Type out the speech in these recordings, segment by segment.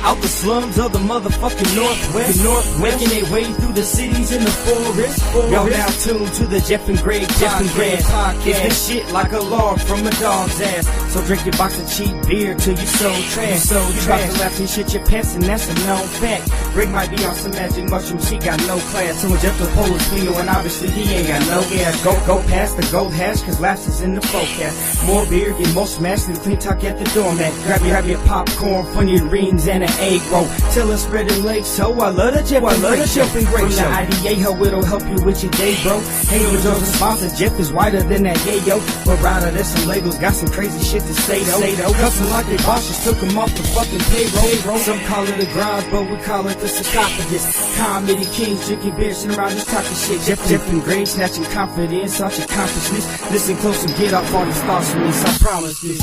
out the slums of the motherfucking Northwest. Making their way through the cities in the forest. Y'all now tuned to the Jeff and Greg podcast. It's this shit like a log from a dog's ass. So drink your box of cheap beer till you so trash. You about to laugh and shit your pants, and that's a known fact. Greg might be on some magic mushrooms, he got no class. So when Jeff the pole is cleaner, and obviously he ain't got no gas. Go past the gold hash, cause laughs is in the forecast. More beer, get more smashed than clean talk at the doormat. Grab your popcorn, funyun rings, and an egg roll. Tell us spread them legs, so I love the Jeff and Greg show. From the IDA, ho, it'll help you with your day, bro. Hey, yo, Joe's a sponsor, Jeff is whiter than that yayo. But rather, there's some labels, got some crazy shit to say, though. Cussing like they bosses took them off the fucking payroll. Some call it a grind, but we call it the sarcophagus. Comedy kings, drinking beer, sitting around just talking shit. Jeff and Greg, snatching confidence out your accomplishments. Listen close and get off all these thoughts from this, I promise this.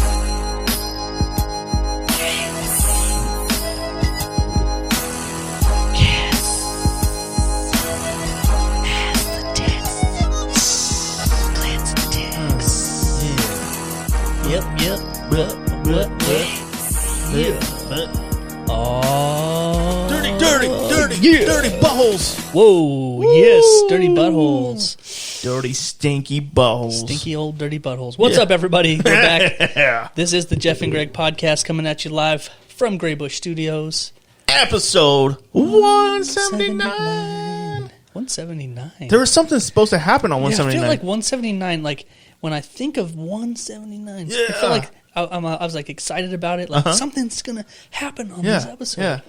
Dirty buttholes. Whoa, yes, dirty buttholes. Dirty, stinky buttholes. Stinky old dirty buttholes. What's up, everybody? We're back. This is the Jeff and Greg podcast coming at you live from Graybush Studios. Episode 179. 179. There was something supposed to happen on 179. I feel like 179, like, when I think of 179, I feel like I was like excited about it. Like, something's going to happen on this episode. Yeah.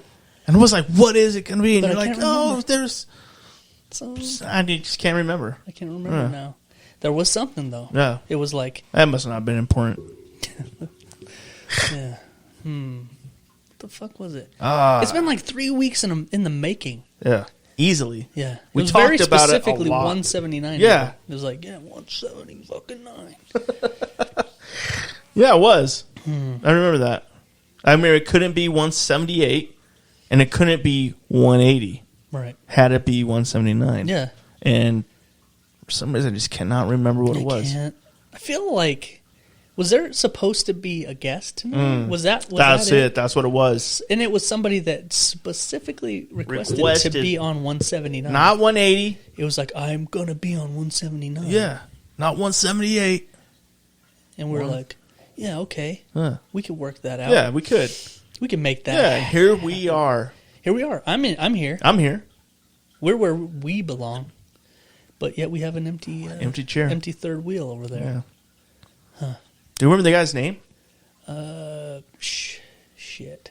And it was like, what is it going to be? And But you're like, there's... So, I just can't remember. I can't remember now. There was something, though. Yeah. It was like... That must not have been important. Yeah. What the fuck was it? It's been like 3 weeks in the making. Yeah. Easily. Yeah. We it was talked very about it a specifically lot. 179. Yeah. It was like, 170 fucking 9. Yeah, it was. I remember that. I mean, it couldn't be 178, and it couldn't be 180. Right. Had it be 179. Yeah. And for some reason, I just cannot remember what it was. I feel like... Was there supposed to be a guest tonight? That's it. That's what it was. And it was somebody that specifically requested to be on 179. Not 180. It was like, I'm going to be on 179. Yeah. Not 178. And we're like, yeah, okay. We could work that out. Yeah, we could. We can make that Yeah, here we are. Here we are. I'm here. I'm here. We're where we belong. But yet we have an empty chair. Empty third wheel over there. Yeah. Huh. Do you remember the guy's name? Shit.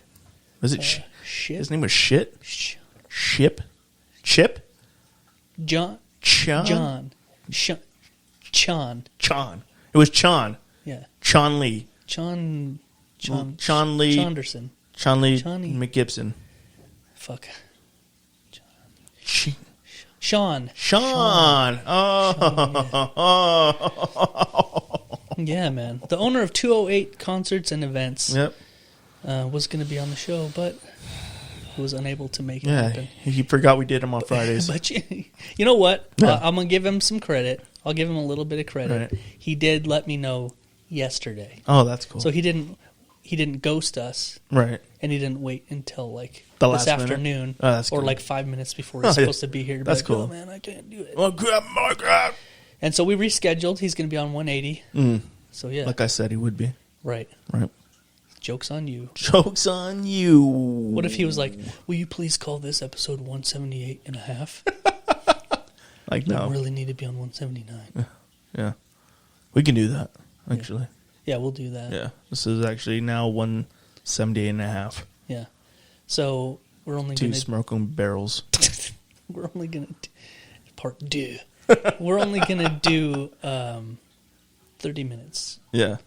Was it Shit? His name was Shit? Chip? John. Chon? Chon. It was Chon. Yeah. Chon Lee. Chon Lee. Chonderson. Chon Lee Johnny. McGibson. Fuck. Sean. Yeah, man. The owner of 208 Concerts and Events. Yep. Was going to be on the show, but was unable to make it happen. He forgot we did them on Fridays. But you know what? Yeah. I'm going to give him some credit. I'll give him a little bit of credit. Right. He did let me know yesterday. Oh, that's cool. So he didn't ghost us. Right. And he didn't wait until like the this afternoon or like 5 minutes before he's supposed to be here. That's cool. Oh, man, I can't do it. Oh, grab. And so we rescheduled. He's going to be on 180. So, yeah. Like I said he would be. Right. Joke's on you. Joke's on you. What if he was like, will you please call this episode 178 and a half? Like, no. We really need to be on 179. Yeah. We can do that, actually. Yeah, we'll do that. Yeah. This is actually now 178 and a half. Yeah. So, we're only going to... 2 smoking barrels. We're only going to... Part 2. We're only going to do 30 minutes. Yeah.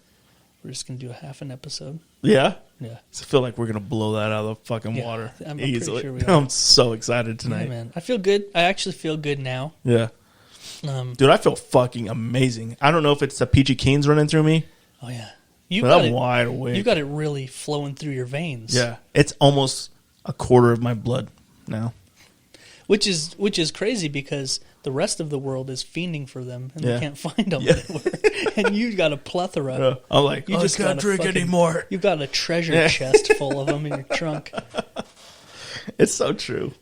We're just going to do a half an episode. Yeah? Yeah. I feel like we're going to blow that out of the fucking water I'm easily. Pretty sure we are. I'm so excited tonight. Yeah, man. I feel good. I actually feel good now. Yeah. Dude, I feel fucking amazing. I don't know if it's the Peachy Keens running through me. Oh, yeah. I'm wide awake. You got it really flowing through your veins. Yeah. It's almost a quarter of my blood now. Which is crazy because the rest of the world is fiending for them and they can't find them anywhere. And you got a plethora. I'm like, you just can't drink anymore. You've got a treasure chest full of them in your trunk. It's so true.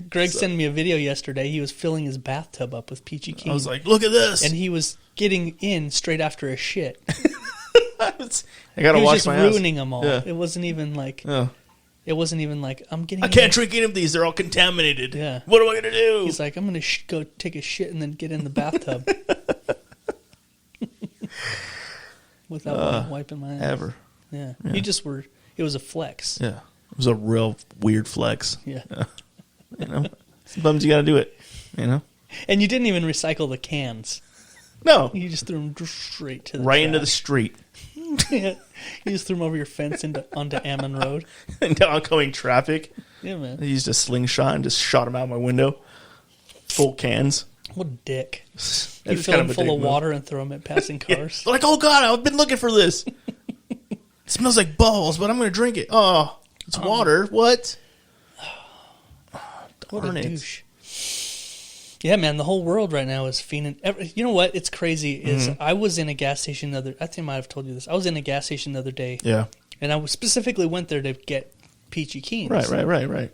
Greg sent me a video yesterday. He was filling his bathtub up with peachy keen. I was like, look at this. And he was getting in straight after a shit. I gotta He was wash just my ass. ruining them all. Yeah. It wasn't even like Yeah. I'm getting. I can't drink any of these. They're all contaminated. Yeah. What am I gonna do? He's like, I'm gonna go take a shit and then get in the bathtub without wiping my ass. Ever. Yeah. You just were. It was a flex. Yeah. It was a real weird flex. Yeah. You know? Sometimes you gotta do it. You know? And you didn't even recycle the cans. No. You just threw them straight to the Right into the trash. street. Yeah. You just threw them over your fence onto Ammon Road. Into oncoming traffic. Yeah, man. I used a slingshot and just shot them out my window. Full cans. What a dick. That You is fill kind them of a full dick of move. water and throw them at passing cars. They're like, oh God, I've been looking for this. It smells like balls, but I'm going to drink it. Oh, it's water. What? What Darn a it. douche. Yeah, man, the whole world right now is fiending. You know what? It's crazy. Is I was in a gas station I think I might have told you this. I was in a gas station the other day, Yeah. and I specifically went there to get peachy keens. Right.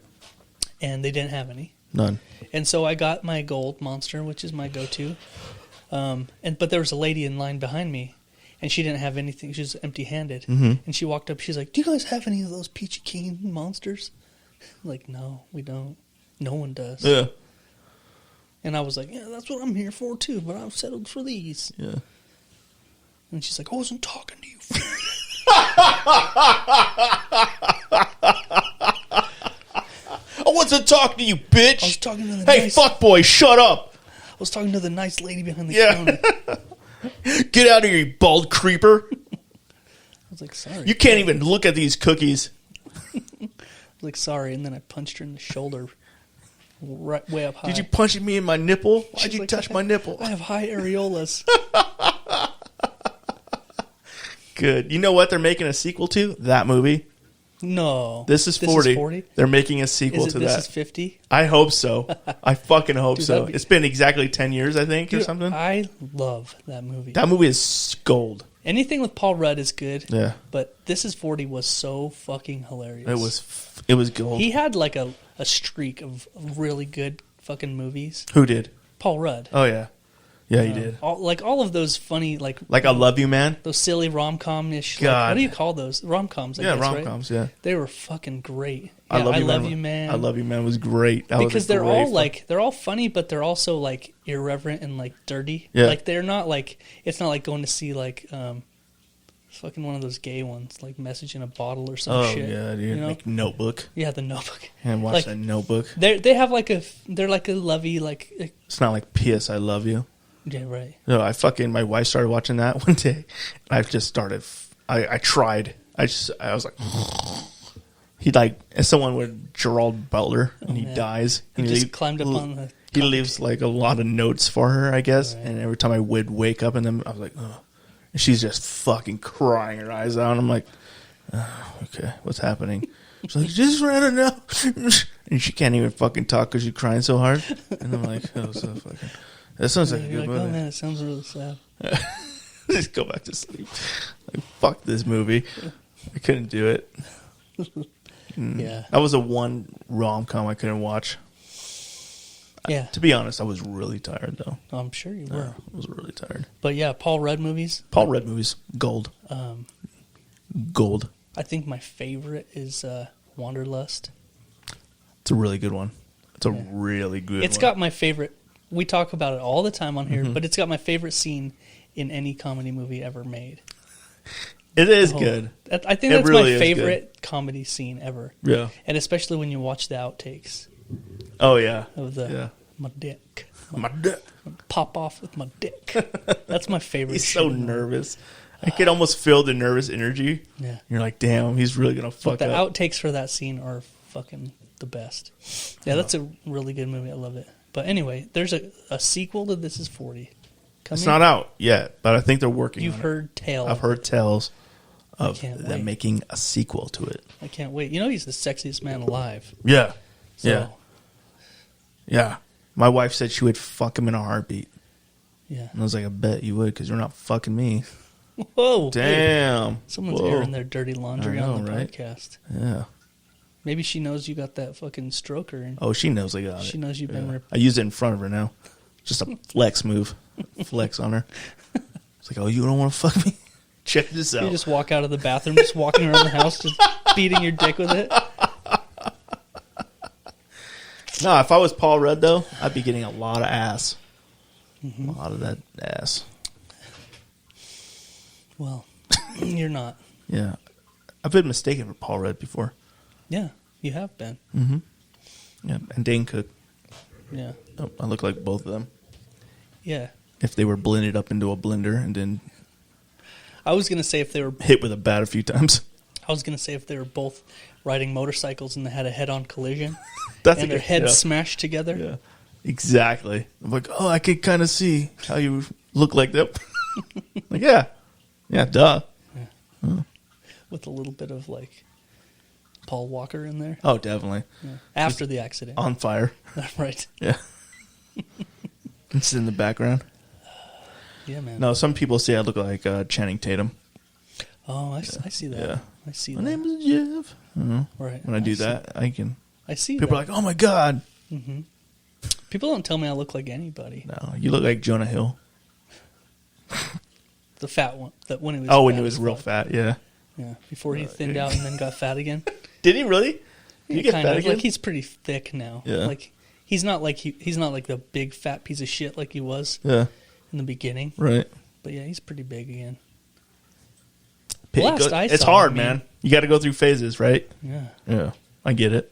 And they didn't have any. None. And so I got my gold monster, which is my go-to. But there was a lady in line behind me, and she didn't have anything. She was empty-handed. And she walked up. She's like, "Do you guys have any of those peachy keen monsters?" I'm like, "No, we don't. No one does." Yeah. And I was like, "Yeah, that's what I'm here for too. But I've settled for these." Yeah. And she's like, "I wasn't talking to you." I wasn't talking to you, bitch. I was talking to the Hey, nice. fuckboy, shut up. I was talking to the nice lady behind the Yeah. counter. I Get out of here, you bald creeper. was like, "Sorry." You can't even look at these cookies. I was like, "Sorry," and then I punched her in the shoulder, right way up high. Did you punch me in my nipple? Why'd She's you like, touch my nipple? I have high areolas. Good. You know what they're making a sequel to? That movie. No, This is 40. 40? They're making a sequel Is it to this that. is 50? I hope so. I fucking hope Dude, so. that'd be- It's been exactly 10 years, I think, or Dude, something. I love that movie. That movie is gold. Anything with Paul Rudd is good. Yeah. But This is 40 was so fucking hilarious. It was gold. He had like a streak of really good fucking movies. Who did? Paul Rudd. Oh, yeah. Yeah, he did. All of those funny Like I Love You, Man? those silly rom-com-ish. God. What do you call those? Rom-coms, I Yeah, guess, rom-coms, right? yeah. They were fucking great. Yeah, I Love You, Man. I Love You, Man was great. That was Because a they're great all fu- like they're all funny, but they're also like irreverent and like dirty. Yeah. Like they're not like it's not like going to see like fucking one of those gay ones, like Message in a Bottle or some Oh, shit. yeah, dude. You know? Like Notebook. Yeah, The Notebook. And watch Like- that Notebook. They have like they're like a lovey like It's not like P.S. I Love You. yeah, right. No, my wife started watching that one day. And I just started, I tried. I was like, he like, as someone with Gerald Butler, and he man. dies. He just climbed up on the He leaves like a lot of notes for her, I guess. Right. And every time I would wake up in them, I was like, oh. And she's just fucking crying her eyes out. And I'm like, oh, okay, what's happening? She's like, just read it now. And she can't even fucking talk because she's crying so hard. And I'm like, oh, so fucking. That sounds like a You're good like, oh movie. man, it sounds really sad. Just go back to sleep. Like, fuck this movie. I couldn't do it. Yeah. That was the one rom-com I couldn't watch. Yeah. To be honest, I was really tired, though. I'm sure you were. I was really tired. But yeah, Paul Rudd movies. Paul Rudd movies, gold. Gold. I think my favorite is Wanderlust. It's a really good one. It's a really good It's one. got my favorite. We talk about it all the time on here, Mm-hmm. but it's got my favorite scene in any comedy movie ever made. It is Oh, good. I think It that's really my is favorite comedy scene ever. Yeah. And especially when you watch the outtakes Oh, yeah. of the Yeah. my dick. My dick. Pop off with my dick. That's my favorite. He's so shit. nervous. I could almost feel the nervous energy. Yeah. You're like, damn, he's really going to fuck The up. outtakes for that scene are fucking the best. Yeah, that's a really good movie. I love it. But anyway, there's a sequel to This Is 40. Coming. It's not out yet, but I think they're working You've on it. heard tale. I've heard tales of can't them wait. making a sequel to it. I can't wait. You know he's the sexiest man alive. Yeah. So, Yeah. Yeah. My wife said she would fuck him in a heartbeat. Yeah. And I was like, I bet you would because you're not fucking me. Whoa. hey, Damn. someone's Whoa. airing their dirty laundry I know, on the right? podcast. Yeah. Maybe she knows you got that fucking stroker. And Oh, she knows I got it. she knows you've been ripped. I use it in front of her now. Just a flex move. Flex on her. It's like, oh, you don't want to fuck me? Check this out. You just walk out of the bathroom, just walking around the house, just beating your dick with it. No, if I was Paul Rudd, though, I'd be getting a lot of ass. A lot of that ass. Well, you're not. Yeah. I've been mistaken for Paul Rudd before. Yeah, you have been. Yeah, and Dane Cook. Yeah. Oh, I look like both of them. Yeah. If they were blended up into a blender and then I was going to say if they were hit with a bat a few times. I was going to say if they were both riding motorcycles and they had a head-on collision That's and their heads smashed together. Yeah. Exactly. I'm like, oh, I could kind of see how you look like that. Like, yeah. Yeah, duh. With a little bit of like Paul Walker in there. Oh, definitely. Yeah. After the accident. On fire. Right. Yeah. It's in the background. Yeah, man. No, some people say I look like Channing Tatum. Oh, I see that. Yeah. I see My that. name is Jeff. Right. When I do that, I can. I see People that. are like, oh my God. People don't tell me I look like anybody. No, you look like Jonah Hill. The fat one. That when he was Oh, when fat he was as real fuck. fat, yeah. Yeah. Before he thinned out and then got fat again. Did he really? Did he get Kind fat of. again? Like he's pretty thick now. Yeah. Like he's not like the big fat piece of shit like he was Yeah, in the beginning. right. But yeah, he's pretty big again. Pit- Last I it's saw hard, him, man. You got to go through phases, right? Yeah. Yeah, I get it.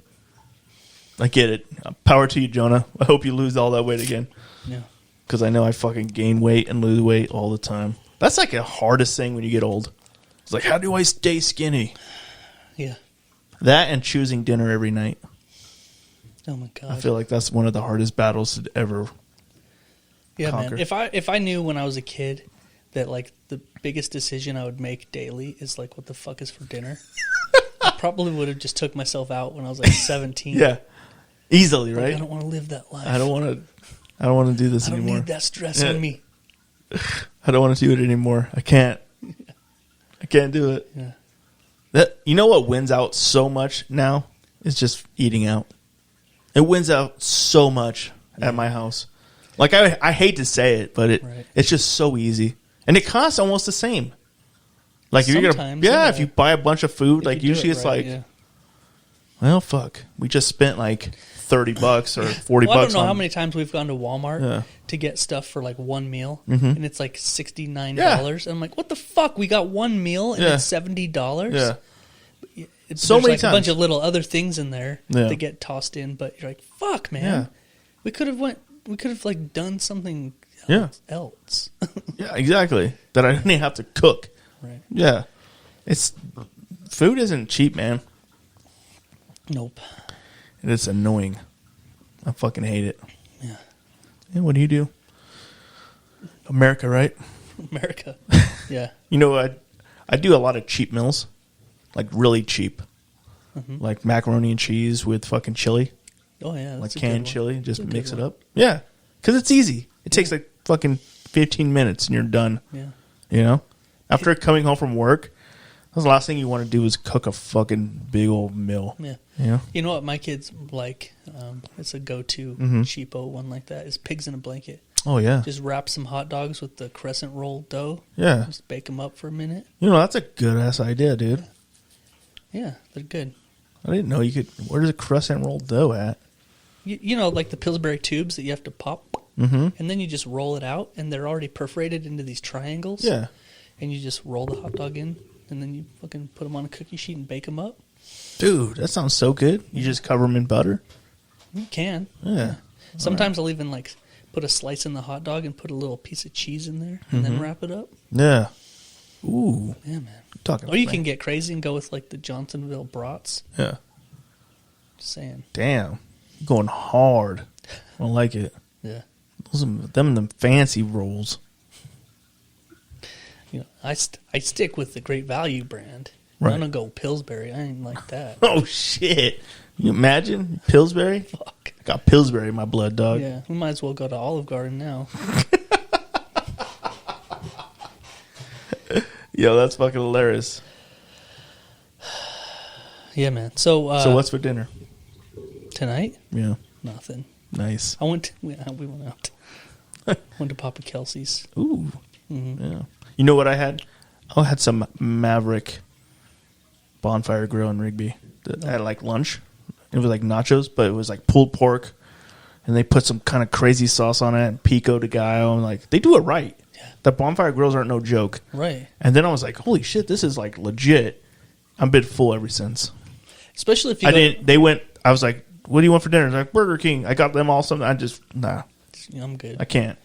I get it. Power to you, Jonah. I hope you lose all that weight again. Yeah. Because I know I fucking gain weight and lose weight all the time. That's like the hardest thing when you get old. It's like, how do I stay skinny? Yeah. That and choosing dinner every night. Oh my god. I feel like that's one of the hardest battles to ever. Yeah, conquer. man. If I knew when I was a kid that like the biggest decision I would make daily is like what the fuck is for dinner, I probably would have just took myself out when I was like 17. Yeah, easily, Like, right? I don't want to live that life. I don't want to do this I don't anymore. need that stress Yeah. on me. I don't want to do it anymore. I can't. I can't do it. Yeah. That, you know what wins out so much now is just eating out. It wins out so much at my house. Like I hate to say it, but it's just so easy, and it costs almost the same. Like if you're gonna, Sometimes, if you buy a bunch of food, If like you do usually it it's right, like, yeah. well, fuck, we just spent like $30 or $40. Well, I don't know on, how many times we've gone to Walmart Yeah. to get stuff for like one meal, and it's like $69. And I'm like, what the fuck? We got one meal and Yeah. it's $70. Yeah, It's, So there's many like a bunch times. of little other things in there Yeah. that get tossed in, but you're like, fuck, man. Yeah. We could have like done something Yeah. else. yeah, exactly. That I didn't have to cook. Right. Yeah, it's food isn't cheap, man. Nope. And it's annoying. I fucking hate it. Yeah. And what do you do? America, right? America. Yeah. You know, I do a lot of cheap meals, like really cheap, like macaroni and cheese with fucking chili, Oh, yeah. That's like a canned good one. chili. Just That's a good mix it one. up. Yeah, because it's easy. It takes like fucking 15 minutes and you're done. Yeah. You know, after coming home from work, that's the last thing you want to do is cook a fucking big old meal. Yeah. You know? You know what my kids like? It's a go-to Mm-hmm. cheapo one like that is pigs in a blanket. Oh yeah, Just wrap some hot dogs with the crescent roll dough. yeah. Just bake them up for a minute. You know, that's a good ass idea, dude. Yeah, they're good. I didn't know you could. Where's a crescent roll dough at? You know, like the Pillsbury tubes that you have to pop, and then you just roll it out, and they're already perforated into these triangles. Yeah. And you just roll the hot dog in, and then you fucking put them on a cookie sheet and bake them up. Dude, that sounds so good. You just cover them in butter. You can. Yeah. Sometimes I'll even like put a slice in the hot dog and put a little piece of cheese in there, and then wrap it up. Yeah. Ooh. Yeah, man. Talking Or you Frank. can get crazy and go with like the Johnsonville brats. Yeah. Just saying. Damn. Going hard. I like it. Yeah. Those are them fancy rolls. You know, I stick with the Great Value brand. Right. I don't go Pillsbury. I ain't like that. Oh, shit. You imagine? Pillsbury? Fuck. I got Pillsbury in my blood, dog. Yeah, we might as well go to Olive Garden now. Yo, that's fucking hilarious. Yeah, man. So what's for dinner? Tonight? Yeah. Nothing. Nice. We went out. Went to Papa Kelsey's. Ooh. Mm-hmm. Yeah. You know what I had? I had some Maverick bonfire grill in Rigby at like lunch. It was like nachos, but it was like pulled pork, and they put some kind of crazy sauce on it, and pico de gallo, and like they do it right. Yeah. The bonfire grills aren't no joke. Right. And then I was like, holy shit, this is like legit. I've been full ever since. Especially if you I was like, what do you want for dinner? They're like, Burger King. I got them all something. I'm good. I can't.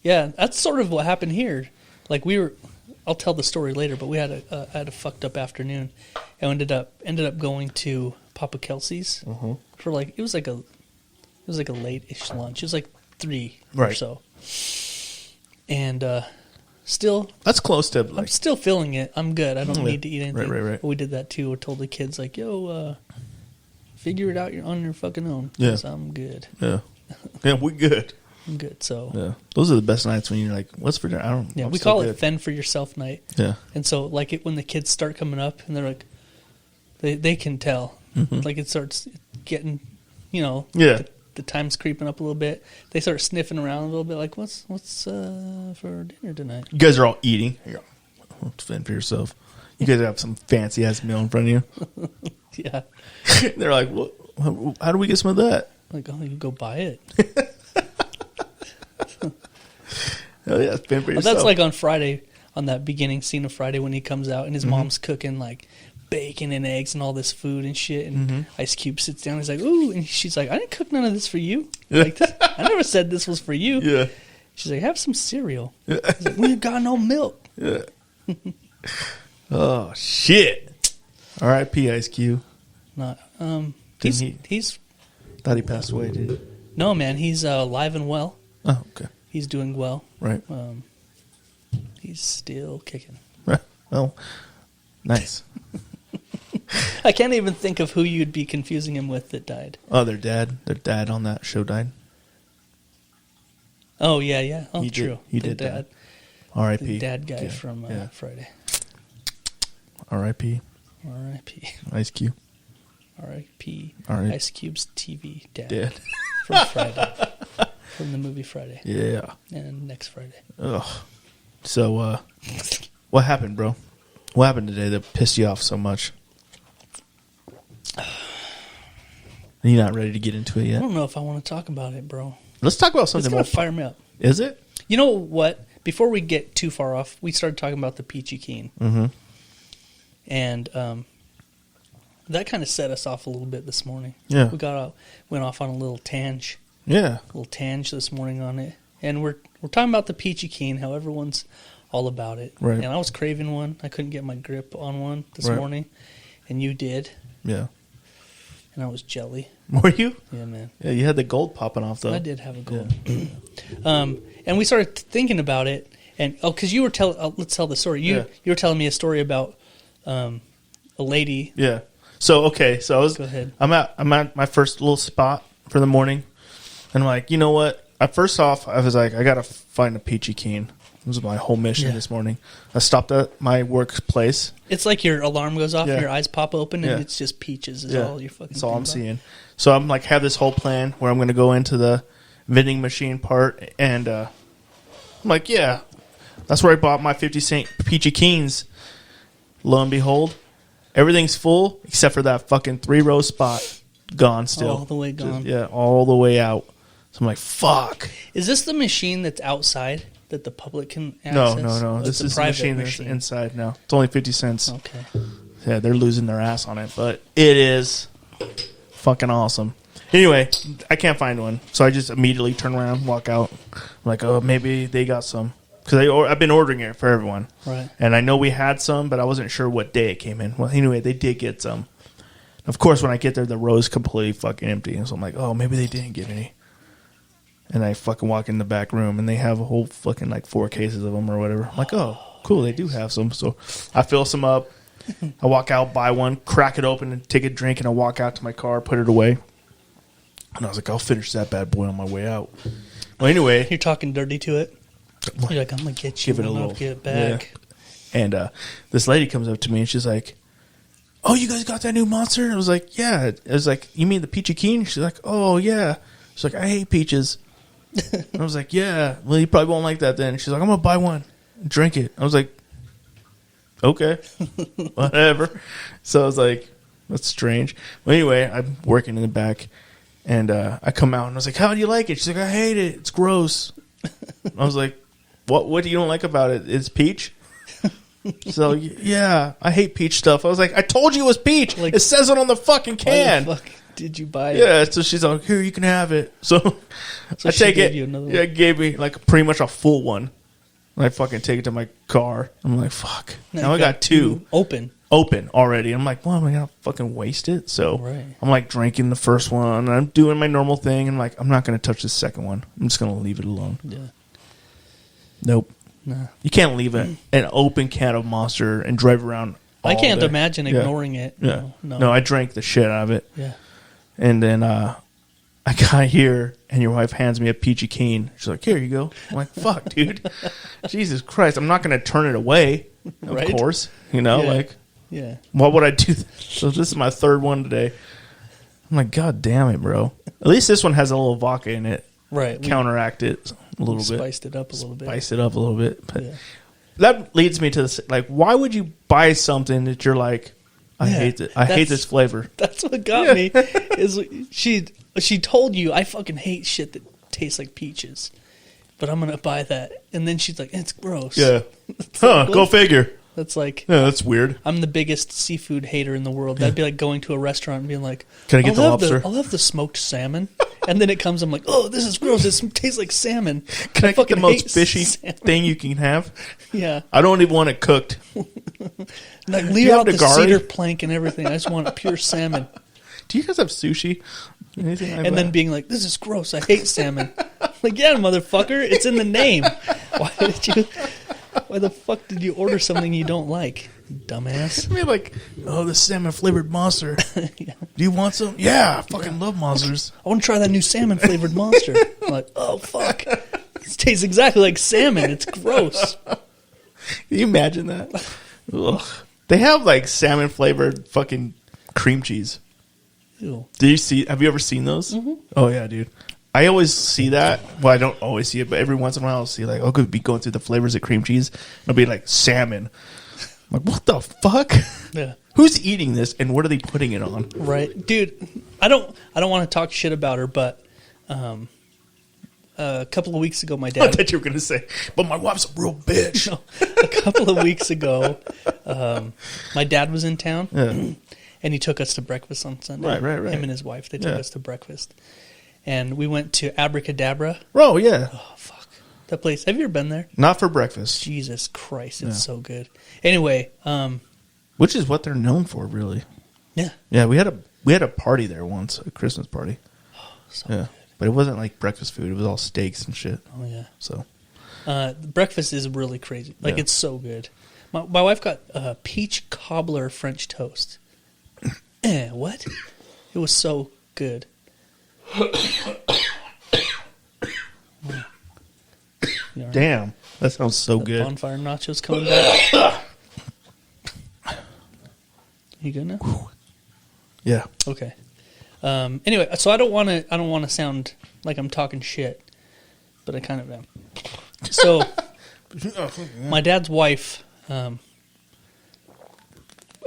Yeah, that's sort of what happened here. Like I'll tell the story later, but we had a fucked up afternoon, and ended up going to Papa Kelsey's for like it was like a late-ish lunch. It was like 3 or Right. so, and still That's close to I'm still feeling it. I'm good. I don't need to eat anything. Right. But we did that too. We told the kids like, "Yo, figure it out. You're on your fucking own." Yeah. 'Cause I'm good. Yeah. Yeah, we good. I'm good. So Yeah. Those are the best nights when you're like, what's for dinner? yeah, I'm we still call good. it fend for yourself night. Yeah. And so, like, when the kids start coming up, and they're like, they can tell, like, it starts getting, Yeah. the time's creeping up a little bit. They start sniffing around a little bit, like, what's for dinner tonight? You guys are all eating. Here, fend for yourself. You guys have some fancy ass meal in front of you. Yeah, They're like, what? How do we get some of that? like, oh, you go buy it. Oh yeah, fend for But yourself. that's like on Friday, on that beginning scene of Friday when he comes out and his mom's cooking like bacon and eggs and all this food and shit. And Ice Cube sits down. He's like, "Ooh," and she's like, "I didn't cook none of this for you. Like, I never said this was for you." Yeah. She's like, "Have some cereal." He's like, "We ain't got no milk." Yeah. Oh shit. R.I.P. Ice Cube. Not. Didn't He's Thought he passed away, did he? no, man. He's alive and well. Oh, okay. He's doing well. Right. He's still kicking. Right. Well, nice. I can't even think of who you'd be confusing him with that died. Oh, their dad on that show died. Oh yeah. Oh, He did- true. he The did dad. R.I.P. The dad guy Yeah, from yeah. Friday. R.I.P. R.I.P. Ice Cube. R.I.P. R.I.P. Ice Cube's TV dad Dead. from Friday, from the movie Friday, Yeah. and next Friday. Ugh. So, what happened, bro? What happened today that pissed you off so much? You're not ready to get into it I yet? don't know if I want to talk about it, bro. Let's talk about It's something gonna more. fire me up. Is it? You know what? Before we get too far off, we started talking about the Peachy Keen, and that kind of set us off a little bit this morning. Yeah. We went off on a little tangent. Yeah. This morning on it, and we're talking about the Peachy Keen, how everyone's all about it. Right. And I was craving one. I couldn't get my grip on one this Right. morning, and you did, Yeah. and I was jelly. Were you? Yeah, man. Yeah, you had the gold popping off, though. I did have a goal. And we started thinking about it, and because you were let's tell the story. You were telling me a story about a lady. Yeah. So, okay. So, Go ahead. I'm at my first little spot for the morning. And I'm like, you know what? First off, I was like, I got to find a Peachy Keen. This was my whole mission this morning. I stopped at my workplace. It's like your alarm goes off, Yeah. and your eyes pop open, and Yeah. it's just peaches. Is all you're fucking. That's all I'm thinking about. seeing. So I'm like, have this whole plan where I'm going to go into the vending machine part. And I'm like, yeah, that's where I bought my 50-cent Peachy Keens. Lo and behold, everything's full except for that fucking 3-row spot. Gone still. All the way gone. All the way out. So I'm like, fuck. Is this the machine that's outside that the public can No. access? Oh, This it's a is the private machine that's inside now. It's only 50 cents. Okay. Yeah, they're losing their ass on it, but it is fucking awesome. Anyway, I can't find one, so I just immediately turn around, walk out. I'm like, oh, maybe they got some. Because I've been ordering it for everyone. Right. And I know we had some, but I wasn't sure what day it came in. Well, anyway, they did get some. Of course, when I get there, the row's completely fucking empty. And so I'm like, oh, maybe they didn't get any. And I fucking walk in the back room, and they have a whole fucking, like, 4 cases of them or whatever. I'm like, oh, cool, they do have some. So I fill some up. I walk out, buy one, crack it open, and take a drink, and I walk out to my car, put it away. And I was like, I'll finish that bad boy on my way out. Well, anyway. You're talking dirty to it. You're like, I'm gonna get you. Give it a when I little. get back. Yeah. And this lady comes up to me, and she's like, oh, you guys got that new Monster? I was like, yeah. I was like, you mean the Peachy Keen? She's like, oh, yeah. She's like, I hate peaches. I was like, yeah. Well, you probably won't like that then. She's like, I'm going to buy one. Drink it. I was like, okay. Whatever. So I was like, that's strange. Well, anyway, I'm working in the back. And I come out and I was like, how do you like it? She's like, I hate it. It's gross. I was like, what do you don't like about it? It's peach? So, yeah, I hate peach stuff. I was like, I told you it was peach. Like, it says it on the fucking can. Why the fuck did you buy it? Yeah, so she's like, here, you can have it. So I take it. Yeah, gave me like pretty much a full one. And I fucking take it to my car. I'm like, fuck. Now I got two. Open already. I'm like, well, am I going to fucking waste it? So right. I'm like drinking the first one. And I'm doing my normal thing. And like, I'm not going to touch the second one. I'm just going to leave it alone. Yeah. Nope. Nah. You can't leave an open can of Monster and drive around all I can't day. imagine ignoring it. Yeah. No, I drank the shit out of it. Yeah. And then I got here, and your wife hands me a Peachy Keen. She's like, here you go. I'm like, fuck, dude. Jesus Christ. I'm not going to turn it away, of course. You know, yeah. What would I do? So this is my third one today. I'm like, God damn it, bro. At least this one has a little vodka in it. Right. Counteract it a little bit. Spiced it up a little bit. Spice it up a little bit. But that leads me to this, like, why would you buy something that you're like, I hate it. I hate this flavor. That's what got me. Is she told you I fucking hate shit that tastes like peaches, but I'm gonna buy that, and then she's like, it's gross. Yeah. Go figure. That's like, yeah, that's weird. I'm the biggest seafood hater in the world. That'd be like going to a restaurant and being like, can I get the lobster? I'll have the smoked salmon. And then it comes, I'm like, oh, this is gross. It tastes like salmon. Can I get the most fishy thing you can have? Yeah. I don't even want it cooked. Like, leave out the cedar plank and everything. I just want pure salmon. Do you guys have sushi? Anything like and that? then being like, this is gross. I hate salmon. Like, yeah, motherfucker. It's in the name. Why the fuck did you order something you don't like, dumbass? I mean, like, oh, the salmon flavored Monster. Yeah. Do you want some? Yeah, I fucking love Monsters. I want to try that new salmon flavored Monster. I'm like, oh fuck, this tastes exactly like salmon. It's gross. Can you imagine that? Ugh. They have like salmon flavored fucking cream cheese. Ew. Have you ever seen those? Mm-hmm. Oh yeah, dude. I always see that. Well, I don't always see it, but every once in a while I'll see like, I'll be going through the flavors of cream cheese. It'll be like salmon. I'm like, what the fuck? Yeah. Who's eating this and what are they putting it on? Right, dude. I don't want to talk shit about her, but a couple of weeks ago, my dad. I thought you were gonna say, but my wife's a real bitch. No, a couple of weeks ago, my dad was in town, and he took us to breakfast on Sunday. Right. Him and his wife, they took us to breakfast. And we went to Abracadabra. Oh, yeah. Oh, fuck. That place. Have you ever been there? Not for breakfast. Jesus Christ. It's so good. Anyway. Which is what they're known for, really. Yeah. Yeah, we had a party there once, a Christmas party. Oh, so good. But it wasn't like breakfast food. It was all steaks and shit. Oh, yeah. So. Breakfast is really crazy. Like, it's so good. My wife got peach cobbler French toast. What? It was so good. Damn, that sounds so good. Bonfire nachos coming back. You good now? Yeah. Okay. Anyway, so I don't want to sound like I'm talking shit, but I kind of am. So, my dad's wife, I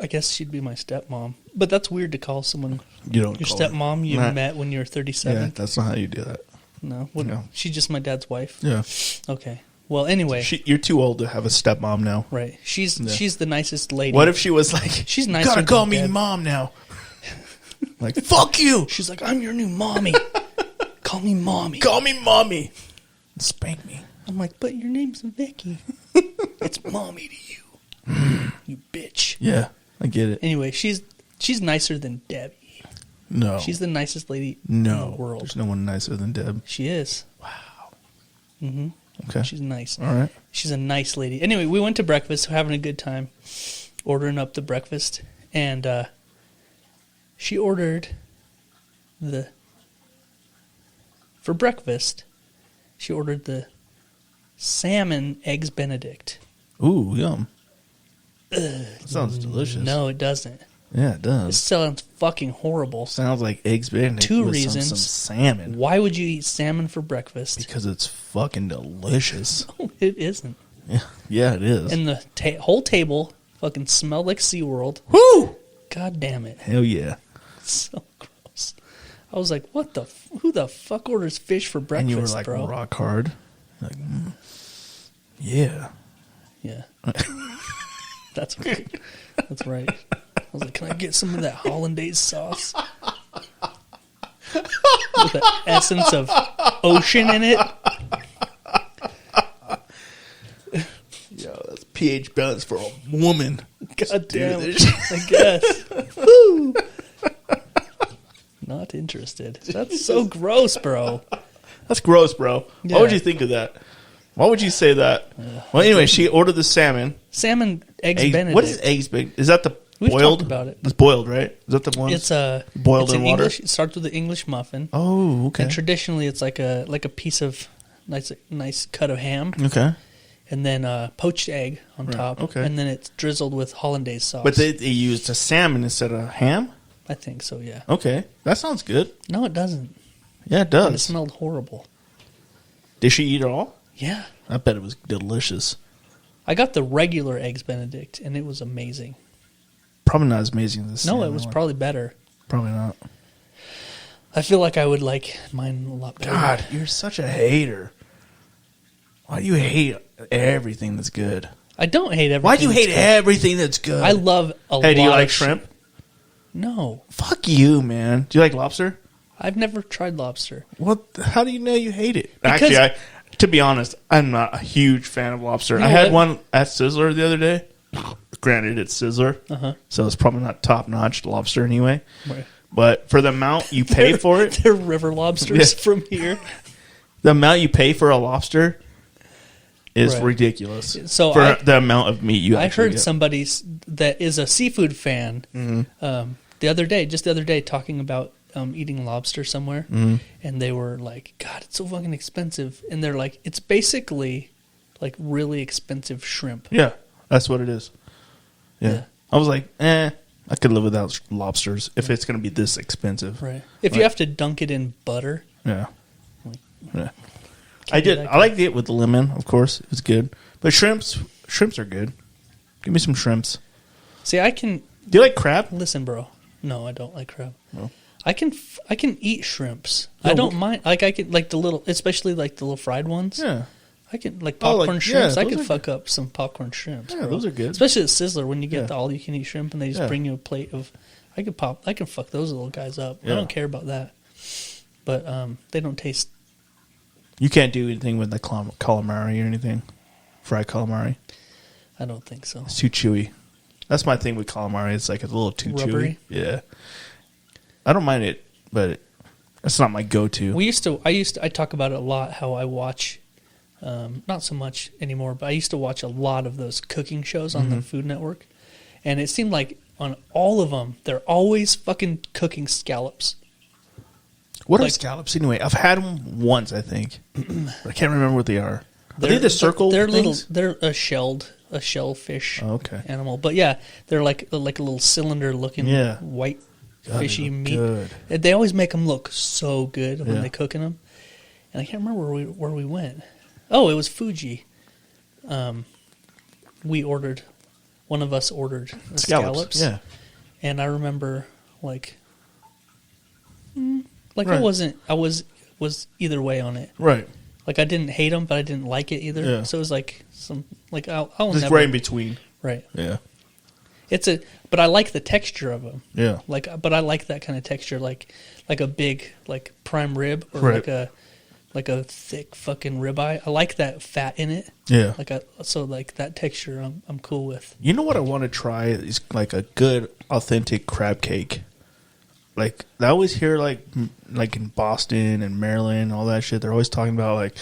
guess she'd be my stepmom, but that's weird to call someone your stepmom you met when you were 37. Yeah, that's not how you do that. No, she's just my dad's wife. Yeah. Okay. Well, anyway, you're too old to have a stepmom now. Right. She's the nicest lady. What if she was like, she's nicer? You gotta call me mom now. Like, fuck you. She's like, I'm your new mommy. Call me mommy. Call me mommy. Spank me. I'm like, but your name's Vicky. It's mommy to you. You bitch. Yeah, I get it. Anyway, she's nicer than Debbie. No. She's the nicest lady in the world. There's no one nicer than Deb. She is. Wow. Mm-hmm. Okay. She's nice. All right. She's a nice lady. Anyway, we went to breakfast, having a good time, ordering up the breakfast, and she ordered for breakfast, she ordered the salmon eggs Benedict. Ooh, yum. That sounds delicious. No, it doesn't. Yeah, it It does. sounds fucking horrible. Sounds like eggs Benedict Two with reasons. some salmon. Why would you eat salmon for breakfast? Because it's fucking delicious. No, it isn't. Yeah, it is. And the whole table fucking smelled like SeaWorld. Woo! God damn it. Hell yeah. So gross. I was like, what the? Who the fuck orders fish for breakfast, And you were like bro? rock hard. Like, yeah. Yeah. That's right. That's right. I was like, can I get some of that hollandaise sauce? With the essence of ocean in it. Yo, that's pH balance for a woman. God damn do it. this. I guess. Woo. Not interested. That's so gross, bro. That's gross, bro. Yeah. Why would you think of that? Why would you say that? Well, anyway, she ordered the salmon. Salmon eggs Benedict. What is eggs Benedict? Is that the We've boiled? talked about it. It's boiled, right? Is that the one? It's boiled it's in an water. English, it starts with the English muffin. Oh, okay. And traditionally, it's like a piece of nice cut of ham, Okay. and then poached egg on top. okay. And then it's drizzled with hollandaise sauce. But they used a salmon instead of ham? I think so. Yeah. Okay. That sounds good. No, it doesn't. Yeah, it And it does. smelled horrible. Did she eat it all? Yeah. I bet it was delicious. I got the regular eggs Benedict, and it was amazing. Probably not as amazing as this. No, it was probably better. Probably not. I feel like I would like mine a lot better. God, you're such a hater. Why do you hate everything that's good? I don't hate everything. Why do you hate that's good. everything that's good? I love a lot. Hey, do you like of shrimp? No, Fuck you, man. Do you like lobster? I've never tried lobster. What? How do you know you hate it? Because- Actually, to be honest, I'm not a huge fan of lobster. You I know had what? one at Sizzler the other day. Granted, it's Sizzler, so it's probably not top notch lobster anyway. Right. But for the amount you pay for it, They're river lobsters Yeah. from here. the amount you pay for a lobster is Right. ridiculous. So for the amount of meat you I actually heard get. somebody that is a seafood fan the other day talking about eating lobster somewhere, and they were like, "God, it's so fucking expensive," and they're like, "It's basically like really expensive shrimp." Yeah, that's what it is. Yeah. Yeah. I was like, I could live without lobsters if it's going to be this expensive. Right. If you have to dunk it in butter, Yeah. Yeah. Can't I do did. that I liked it with the lemon, of course. It's good. But shrimps are good. Give me some shrimps. see, I can Do you like crab? listen, bro. No, I don't like crab. No. I can eat shrimps. No, I don't mind. Like I can like the little, especially like the little fried ones. Yeah. I can like Oh, popcorn like- shrimps. yeah, I those could are fuck up some popcorn shrimps. Yeah, bro. those are good. Especially at Sizzler when you get Yeah. the all-you-can-eat shrimp and they just Yeah. bring you a plate of. I can fuck those little guys up. Yeah. I don't care about that. But they don't taste. You can't do anything with the calamari or anything. Fried calamari. I don't think so. It's too chewy. That's my thing with calamari. It's like it's a little too Rubbery? chewy. Yeah. I don't mind it, but it's not my go-to. I talk about it a lot. How I watch, not so much anymore, but I used to watch a lot of those cooking shows on the Food Network, and it seemed like on all of them they're always fucking cooking scallops. What are like- scallops anyway? I've had them once, I think. But I can't remember what they are. Are they the circle They're things? They're a shellfish Oh, okay. animal. But yeah, they're like a little cylinder looking Yeah. white God, they fishy look meat. good. And they always make them look so good when Yeah. they're cooking them. And I can't remember where we went. Oh, it was Fuji. One of us ordered scallops. Yeah. And I remember like Right. I was either way on it. Right. Like I didn't hate them, but I didn't like it either. Yeah. So it was like I'll Just never right in between. right. Yeah. But I like the texture of them. Yeah. But I like that kind of texture, like a big like prime rib or Right. like a thick fucking ribeye. I like that fat in it. Yeah. So that texture, I'm cool with. You know what I want to try is like a good, authentic crab cake. Like I always hear like in Boston and Maryland, all that shit. They're always talking about like,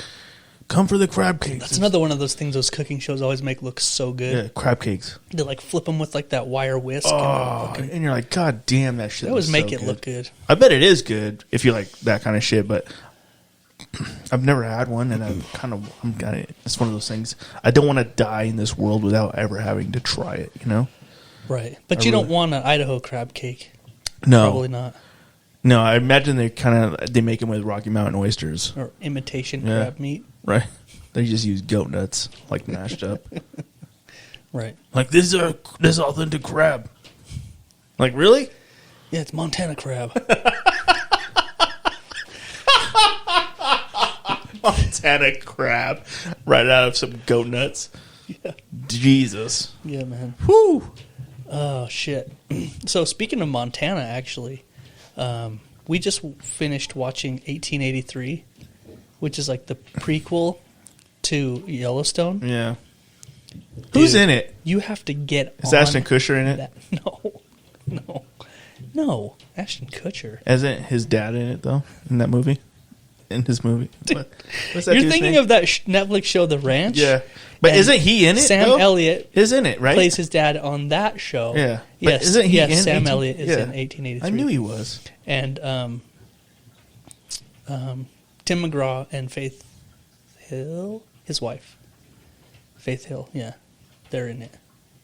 come for the crab cakes. That's another one of those things those cooking shows always make look so good. Yeah, crab cakes. They like flip them with like that wire whisk. Oh, and and you're like, God damn, that shit. they always looks make so it good. look good. I bet it is good if you like that kind of shit, but I've never had one, and it's one of those things. I don't want to die in this world without ever having to try it. You know? Right. But you don't want an Idaho crab cake. No. Probably not. No, I imagine they make them with Rocky Mountain oysters. Or imitation crab meat. Right. They just use goat nuts, like mashed up. Right. Like, this is authentic crab. Like, really? Yeah, it's Montana crab. Montana crab. Right out of some goat nuts. Yeah. Jesus. Yeah, man. Whew. Oh, shit. So, speaking of Montana, actually, we just finished watching 1883, which is like the prequel to Yellowstone. Yeah. Dude, Who's in it? You have to get Is Ashton Kutcher in it? That. No. Ashton Kutcher. Isn't his dad in it, though? In that movie? In his movie? What's that You're dude's thinking name? of that Netflix show, The Ranch? Yeah. But And isn't he in it, Sam though? Elliott is in it, right? plays his dad on that show. Yeah. But Yes. isn't he in Sam 18 Elliott is yeah. in 1883. I knew he was. And Tim McGraw and Faith Hill, his wife. Faith Hill, yeah. They're in it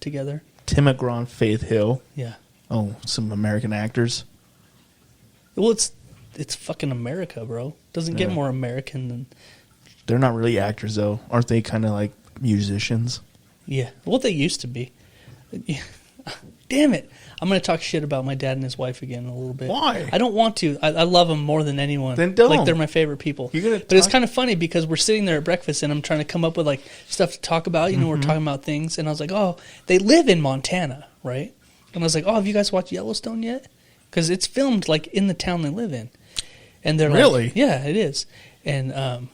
together. Tim McGraw and Faith Hill. Yeah. Oh, some American actors. Well, it's fucking America, bro. Doesn't get more American than... They're not really actors, though. Aren't they kind of like musicians? Yeah. Well, they used to be. Damn it. I'm going to talk shit about my dad and his wife again in a little bit. Why? I don't want to. I love them more than anyone. Then don't. Like, they're my favorite people. But it's kind of funny because we're sitting there at breakfast and I'm trying to come up with, like, stuff to talk about. You know, we're talking about things. And I was like, oh, they live in Montana, right? And I was like, oh, have you guys watched Yellowstone yet? Because it's filmed, like, in the town they live in. And they're really? Like, yeah, it is. And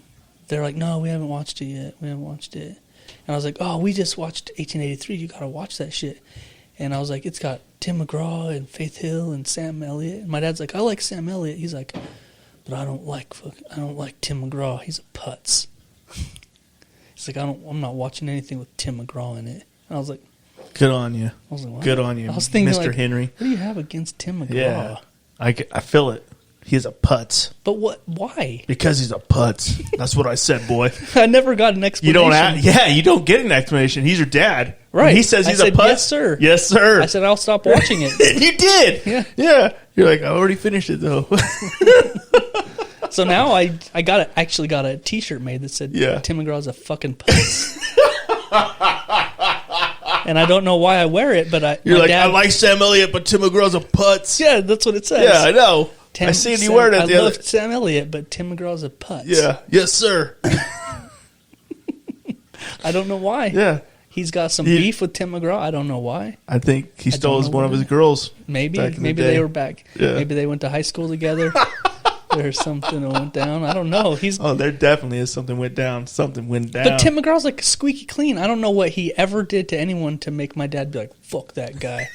they're like, no, we haven't watched it yet. We haven't watched it. And I was like, oh, we just watched 1883. You got to watch that shit. And I was like, it's got Tim McGraw and Faith Hill and Sam Elliott. And my dad's like, I like Sam Elliott. He's like, but I don't like Tim McGraw. He's a putz. He's like, I'm not watching anything with Tim McGraw in it. And I was like, good on you. I was like, what? Good on you, I was thinking, Mr. like, Henry. What do you have against Tim McGraw? Yeah, I feel it. He's a putz. But what? Why? Because he's a putz. That's what I said, boy. I never got an explanation. You don't get an explanation. He's your dad. Right. When he says he's a putz. Yes, sir. Yes, sir. I said, I'll stop watching it. You did. Yeah. Yeah. You're like, I already finished it, though. So now I actually got a T-shirt made that said, Tim McGraw's a fucking putz. And I don't know why I wear it, but You're like, I like Sam Elliott, but Tim McGraw's a putz. Yeah, that's what it says. Yeah, I know. I seen you wearing it the I other. love Sam Elliott, but Tim McGraw's a putz. Yeah. Yes, sir. I don't know why. Yeah. He's got some beef with Tim McGraw. I don't know why. I think he stole one of his girls. Maybe the they were back. Yeah. Maybe they went to high school together. There's something that went down. I don't know. There definitely is something went down. Something went down. But Tim McGraw's like squeaky clean. I don't know what he ever did to anyone to make my dad be like, fuck that guy.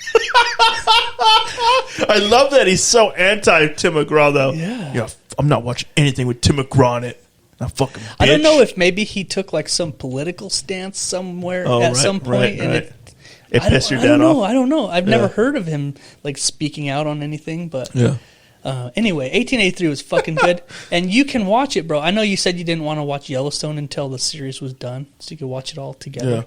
I love that he's so anti Tim McGraw, though. Yeah. I'm not watching anything with Tim McGraw in it. Now, fucking bitch. I don't know if maybe he took like some political stance somewhere at some point, and it pissed your dad off. I don't know. I've never heard of him like speaking out on anything, but anyway, 1883 was fucking good, and you can watch it, bro. I know you said you didn't want to watch Yellowstone until the series was done, so you could watch it all together. Yeah.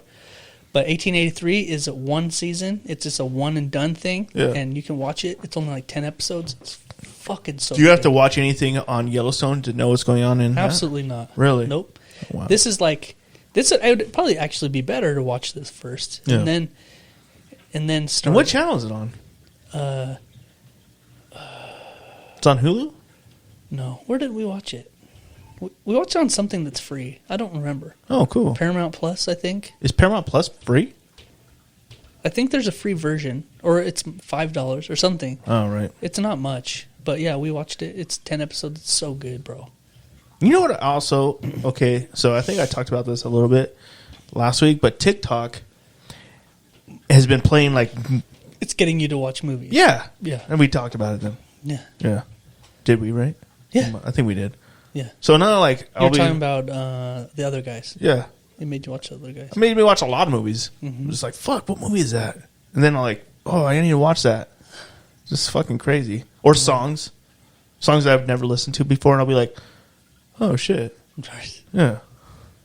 But 1883 is one season. It's just a one and done thing, and you can watch it. It's only like 10 episodes. It's fucking so. Do you have to watch anything on Yellowstone to know what's going on in that? Absolutely not. Really? Nope. Wow. This is like this. It would probably actually be better to watch this first, and then start. And what channel is it on? It's on Hulu? No. Where did we watch it? We watched it on something that's free. I don't remember. Oh, cool. Paramount Plus, I think. Is Paramount Plus free? I think there's a free version, or it's $5 or something. Oh, right. It's not much, but yeah, we watched it. It's 10 episodes. It's so good, bro. You know what? Also, okay, so I think I talked about this a little bit last week, but TikTok has been playing like. It's getting you to watch movies. Yeah. Yeah. And we talked about it then. Yeah. Yeah. Did we, right? Yeah. I think we did. Yeah. So now, like, You're talking about the other guys. Yeah. It made you watch the other guys. It made me watch a lot of movies. Mm-hmm. I'm just like, fuck, what movie is that? And then I'm like, oh, I need to watch that. Just fucking crazy. Or songs. Songs that I've never listened to before, and I'll be like, oh, shit. Right. Yeah.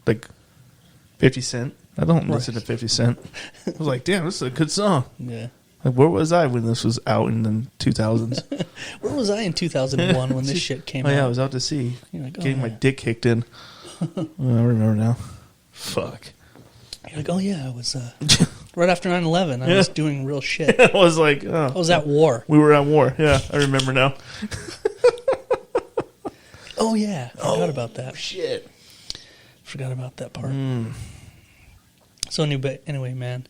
Like 50 Cent. I don't listen to 50 Cent. I was like, damn, this is a good song. Yeah. Like, where was I when this was out in the 2000s? Where was I in 2001 when this shit came out? Oh, yeah, I was out to sea. You're like, getting my dick kicked in. I remember now. Fuck. You're like, oh, yeah, I was... right after 9/11, I was doing real shit. I was like... I was at war. We were at war. Yeah, I remember now. Oh, yeah. Forgot about that. Shit. Forgot about that part. So, anyway, man.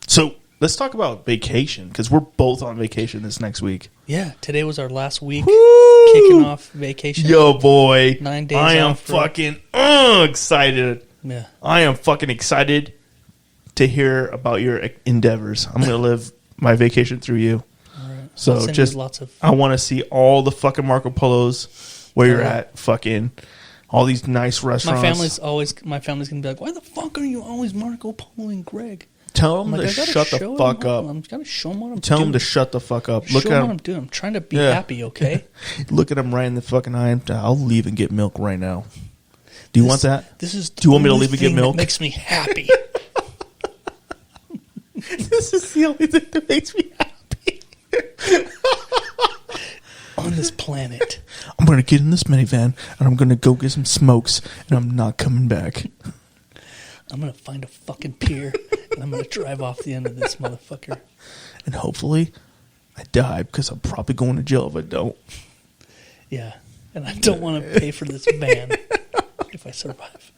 So, let's talk about vacation, because we're both on vacation this next week. Yeah, today was our last week. Woo! Kicking off vacation. Yo, boy. 9 days I am off, bro. fucking excited. Yeah. I am fucking excited to hear about your endeavors. I'm going to live my vacation through you. All right. So I'll send just, you lots of... I want to see all the fucking Marco Polos where you're at, fucking all these nice restaurants. My family's going to be like, why the fuck are you always Marco Polo and Greg? Tell them I'm to like, shut the fuck up. I'm going to show them what I'm doing. Tell them to shut the fuck up. Show Look them at what them. I'm doing. I'm trying to be happy, okay? Look at them right in the fucking eye. I'll leave and get milk right now. Do you want that? This is Do you want me to leave and get milk? That makes me happy. This is the only thing that makes me happy. On this planet. I'm going to get in this minivan and I'm going to go get some smokes and I'm not coming back. I'm going to find a fucking pier and I'm going to drive off the end of this motherfucker. And hopefully I die because I'm probably going to jail if I don't. Yeah. And I don't want to pay for this van if I survive.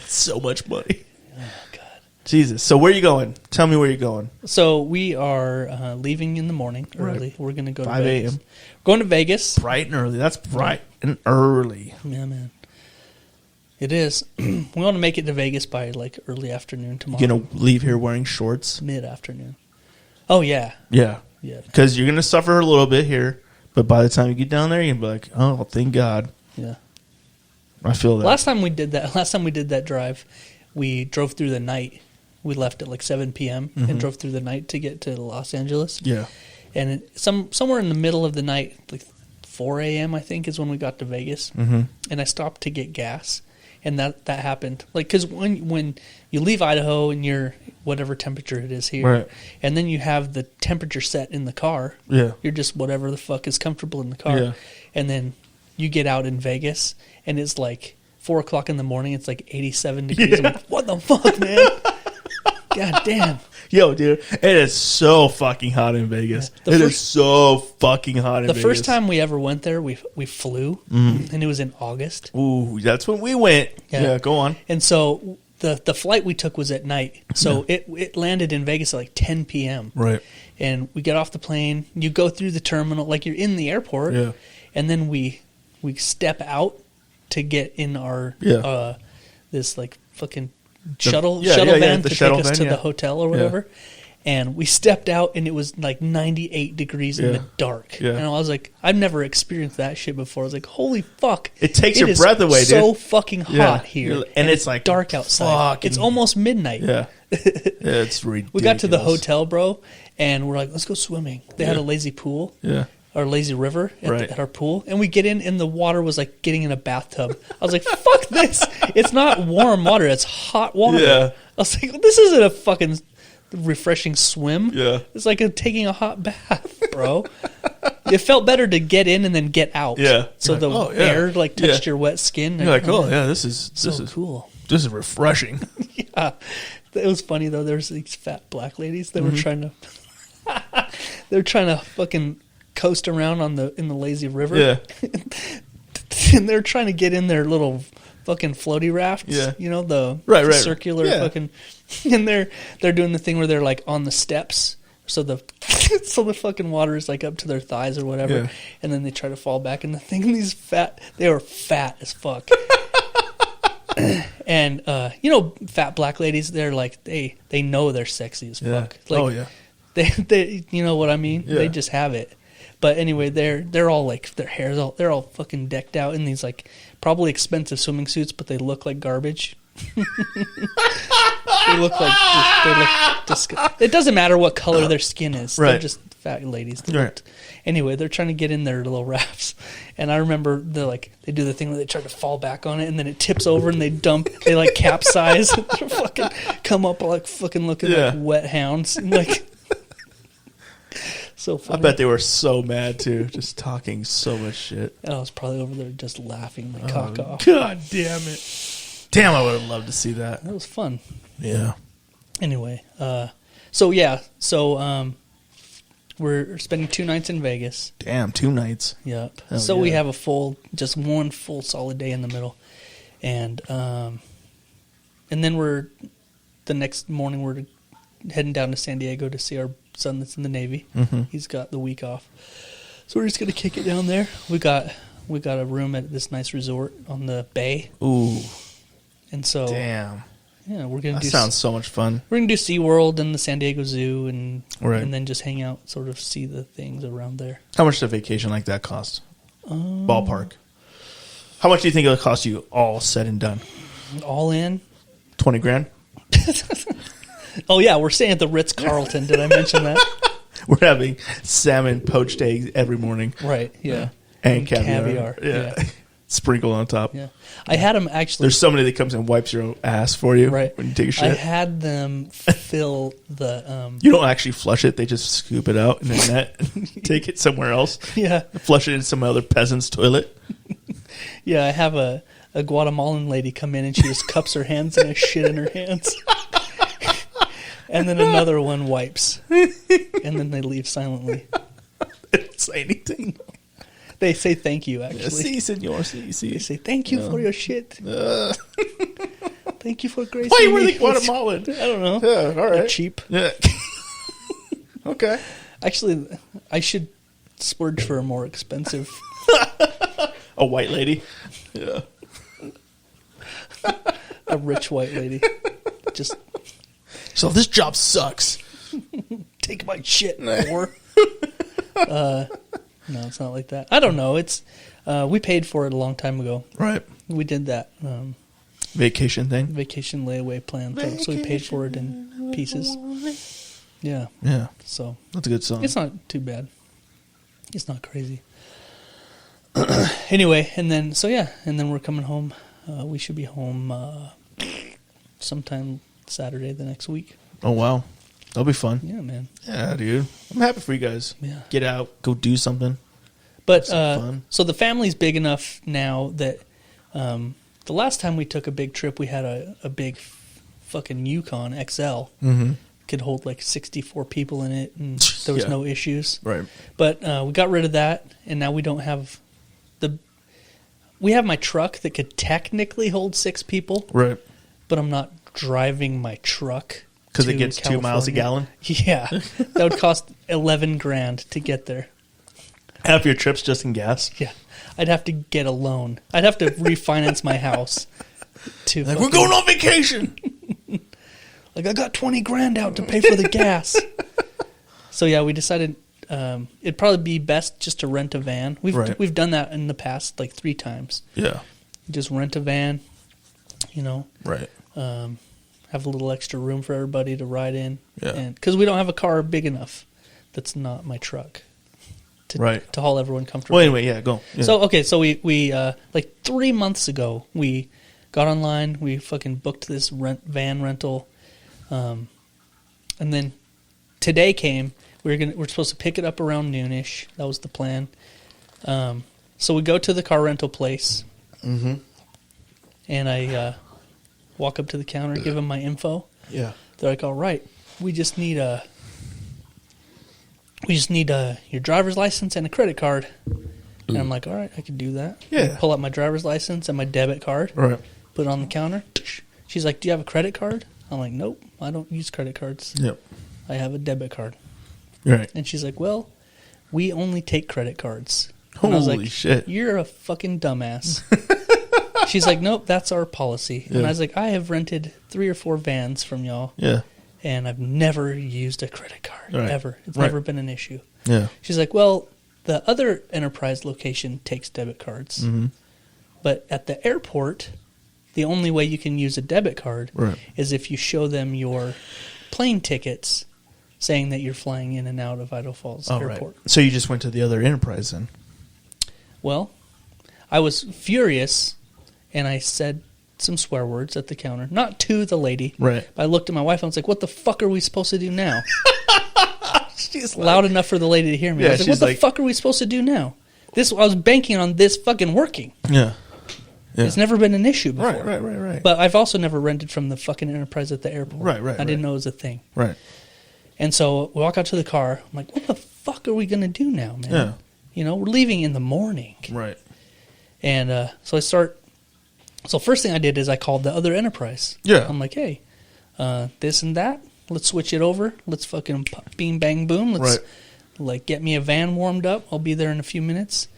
So much money. Oh, God. Jesus. So where are you going? Tell me where you're going. So we are leaving in the morning early. Right. We're going to go to 5 Vegas. a.m. Going to Vegas. Bright and early. That's bright and early. Yeah, man. It is. We want to make it to Vegas by like early afternoon tomorrow. You going to leave here wearing shorts? Mid-afternoon. Oh, yeah. Yeah. Yeah. Because you're going to suffer a little bit here, but by the time you get down there, you're going to be like, oh, thank God. Yeah. I feel that. Last time we did that drive, we drove through the night. We left at like 7 p.m. And drove through the night to get to Los Angeles. Yeah. And somewhere in the middle of the night, like 4 a.m. I think is when we got to Vegas. Mm-hmm. And I stopped to get gas. And that happened. Like, because when you leave Idaho and you're whatever temperature it is here, right. And then you have the temperature set in the car, yeah, you're just whatever the fuck is comfortable in the car. Yeah. And then you get out in Vegas, and it's like 4 o'clock in the morning. It's like 87 degrees. Yeah. I'm like, what the fuck, man? God damn. Yo, dude, it is so fucking hot in Vegas. Yeah. It is so fucking hot in Vegas. The first time we ever went there, we flew, and it was in August. Ooh, that's when we went. Yeah, go on. And so the flight we took was at night. So it landed in Vegas at like 10 p.m. Right. And we get off the plane. You go through the terminal, like you're in the airport. Yeah. And then we step out to get in our this like fucking shuttle van to take us to the hotel or whatever. Yeah. And we stepped out, and it was like 98 degrees in the dark. Yeah. And I was like, I've never experienced that shit before. I was like, holy fuck. It takes your breath away, dude. So fucking hot here. And it's like dark outside. It's almost midnight. Yeah. It's ridiculous. We got to the hotel, bro, and we're like, let's go swimming. They had a lazy pool. Yeah. Or lazy river at our pool. And we get in, and the water was like getting in a bathtub. I was like, fuck this. It's not warm water. It's hot water. Yeah. I was like, this isn't a fucking refreshing swim. Yeah. It's like taking a hot bath, bro. It felt better to get in and then get out. Yeah. So the air like touched your wet skin. You're like, oh yeah, this is cool. This is refreshing. Yeah. It was funny though. There's these fat black ladies that were trying to fucking coast around in the lazy river. Yeah. And they're trying to get in their little fucking floaty rafts. Yeah. You know, the circular fucking, and they're doing the thing where they're like on the steps. So the fucking water is like up to their thighs or whatever. Yeah. And then they try to fall back in the thing. And they were fat as fuck. And fat black ladies, they're like they know they're sexy as fuck. Like, oh yeah. They you know what I mean? Yeah. They just have it. But anyway, they're all like they're all fucking decked out in these like probably expensive swimming suits, but they look like garbage. They look disgusting. It doesn't matter what color their skin is. Right. They're just fat ladies. Right. Anyway, they're trying to get in their little rafts, and I remember they do the thing where they try to fall back on it, and then it tips over, and they like capsize, and they fucking come up like fucking looking like wet hounds, and like. So funny. I bet they were so mad too, just talking so much shit. I was probably over there just laughing my cock off. God damn it! Damn, I would have loved to see that. That was fun. Yeah. Anyway, we're spending 2 nights in Vegas. Damn, 2 nights. Yep. Hell so yeah. we have just one full solid day in the middle, and then the next morning we're heading down to San Diego to see our son that's in the Navy. Mm-hmm. He's got the week off, so we're just gonna kick it down there. We got a room at this nice resort on the bay. Ooh. And so, damn. Yeah, we're gonna That sounds so much fun. We're gonna do SeaWorld and the San Diego Zoo, and Right. and then just hang out, sort of see the things around there. How much does a vacation like that cost? Ballpark. How much do you think it'll cost you all said and done? All in. 20 grand? Oh yeah, we're staying at the Ritz-Carlton. Did I mention that? We're having salmon poached eggs every morning. Right. Yeah. And caviar. Yeah. Sprinkle on top. Yeah. I had them actually. There's somebody that comes and wipes your ass for you right. when you take a shit. I had them fill the. You don't actually flush it. They just scoop it out in a net and take it somewhere else. Yeah. Flush it in some other peasant's toilet. Yeah, I have a Guatemalan lady come in and she just cups her hands and has shit in her hands. And then another one wipes. And then they leave silently. They don't say anything. They say thank you, actually. Si, senor. Si. They say thank you for your shit. Thank you for gracing Why me. were they Guatemalan? I don't know. Yeah, all right. They're cheap. Yeah. Okay. Actually, I should splurge for a more expensive. A white lady. Yeah. A rich white lady. Just So this job sucks. take my shit, whore. No, it's not like that. I don't know. It's we paid for it a long time ago. Right. We did that Vacation thing. vacation layaway plan, so we paid for it in pieces. Yeah. Yeah. So That's a good song. it's not too bad. It's not crazy. Anyway, and then we're coming home. We should be home sometime Saturday the next week. Oh, wow. That'll be fun. Yeah, man. Yeah, dude. I'm happy for you guys. Yeah. Get out. Go do something. But fun. so the family's big enough now that the last time we took a big trip, we had a big fucking Yukon XL. Mm-hmm. Could hold like 64 people in it, and there was no issues. Right. But we got rid of that, and now we don't have we have my truck that could technically hold 6 people. Right. But I'm not driving my truck Because it to gets 2 miles a California. gallon? Yeah. That would cost $11,000 to get there. Half your trip's just in gas? Yeah. I'd have to get a loan. I'd have to refinance my house. We're going on vacation! Like, I got $20,000 out to pay for the gas. So, yeah, we decided it'd probably be best just to rent a van. We've done that in the past, like 3 times. Yeah. Just rent a van, Right. have a little extra room for everybody to ride in. Yeah. Because we don't have a car big enough that's not my truck to haul everyone comfortably. Well, anyway, yeah, go. Yeah. So we like 3 months ago, we got online, we fucking booked this van rental, and then today came. We're supposed to pick it up around noonish. That was the plan. So we go to the car rental place, and I walk up to the counter, give them my info. Yeah. They're like, "All right, we just need your driver's license and a credit card." And I'm like, "All right, I can do that." Yeah. I pull out my driver's license and my debit card. Right. Put it on the counter. She's like, "Do you have a credit card?" I'm like, "Nope, I don't use credit cards. Yep. I have a debit card." Right. And she's like, "Well, we only take credit cards." And I was Holy like, shit. "You're a fucking dumbass." She's like, "Nope, that's our policy." And Yeah. I was like, "I have rented 3 or 4 vans from y'all, Yeah. and I've never used a credit card, Right. ever. It's Right. never been an issue." Yeah. She's like, "Well, the other Enterprise location takes debit cards, but at the airport, the only way you can use a debit card Right. is if you show them your plane tickets saying that you're flying in and out of Idaho Falls Airport. Right. So you just went to the other Enterprise then? Well, I was furious, and I said some swear words at the counter. Not to the lady. Right. But I looked at my wife and I was like, what the fuck are we supposed to do now? She's Loud enough for the lady to hear me. Yeah, I was like, what the fuck are we supposed to do now? I was banking on this fucking working. Yeah. It's never been an issue before. Right. But I've also never rented from the fucking Enterprise at the airport. Right. I didn't know it was a thing. Right. And so we walk out to the car. I'm like, what the fuck are we going to do now, man? Yeah. You know, we're leaving in the morning. Right. And so I start. So first thing I did is I called the other Enterprise. Yeah. I'm like, hey, this and that. Let's switch it over. Let's fucking beam, bang, boom. Let's like get me a van warmed up. I'll be there in a few minutes.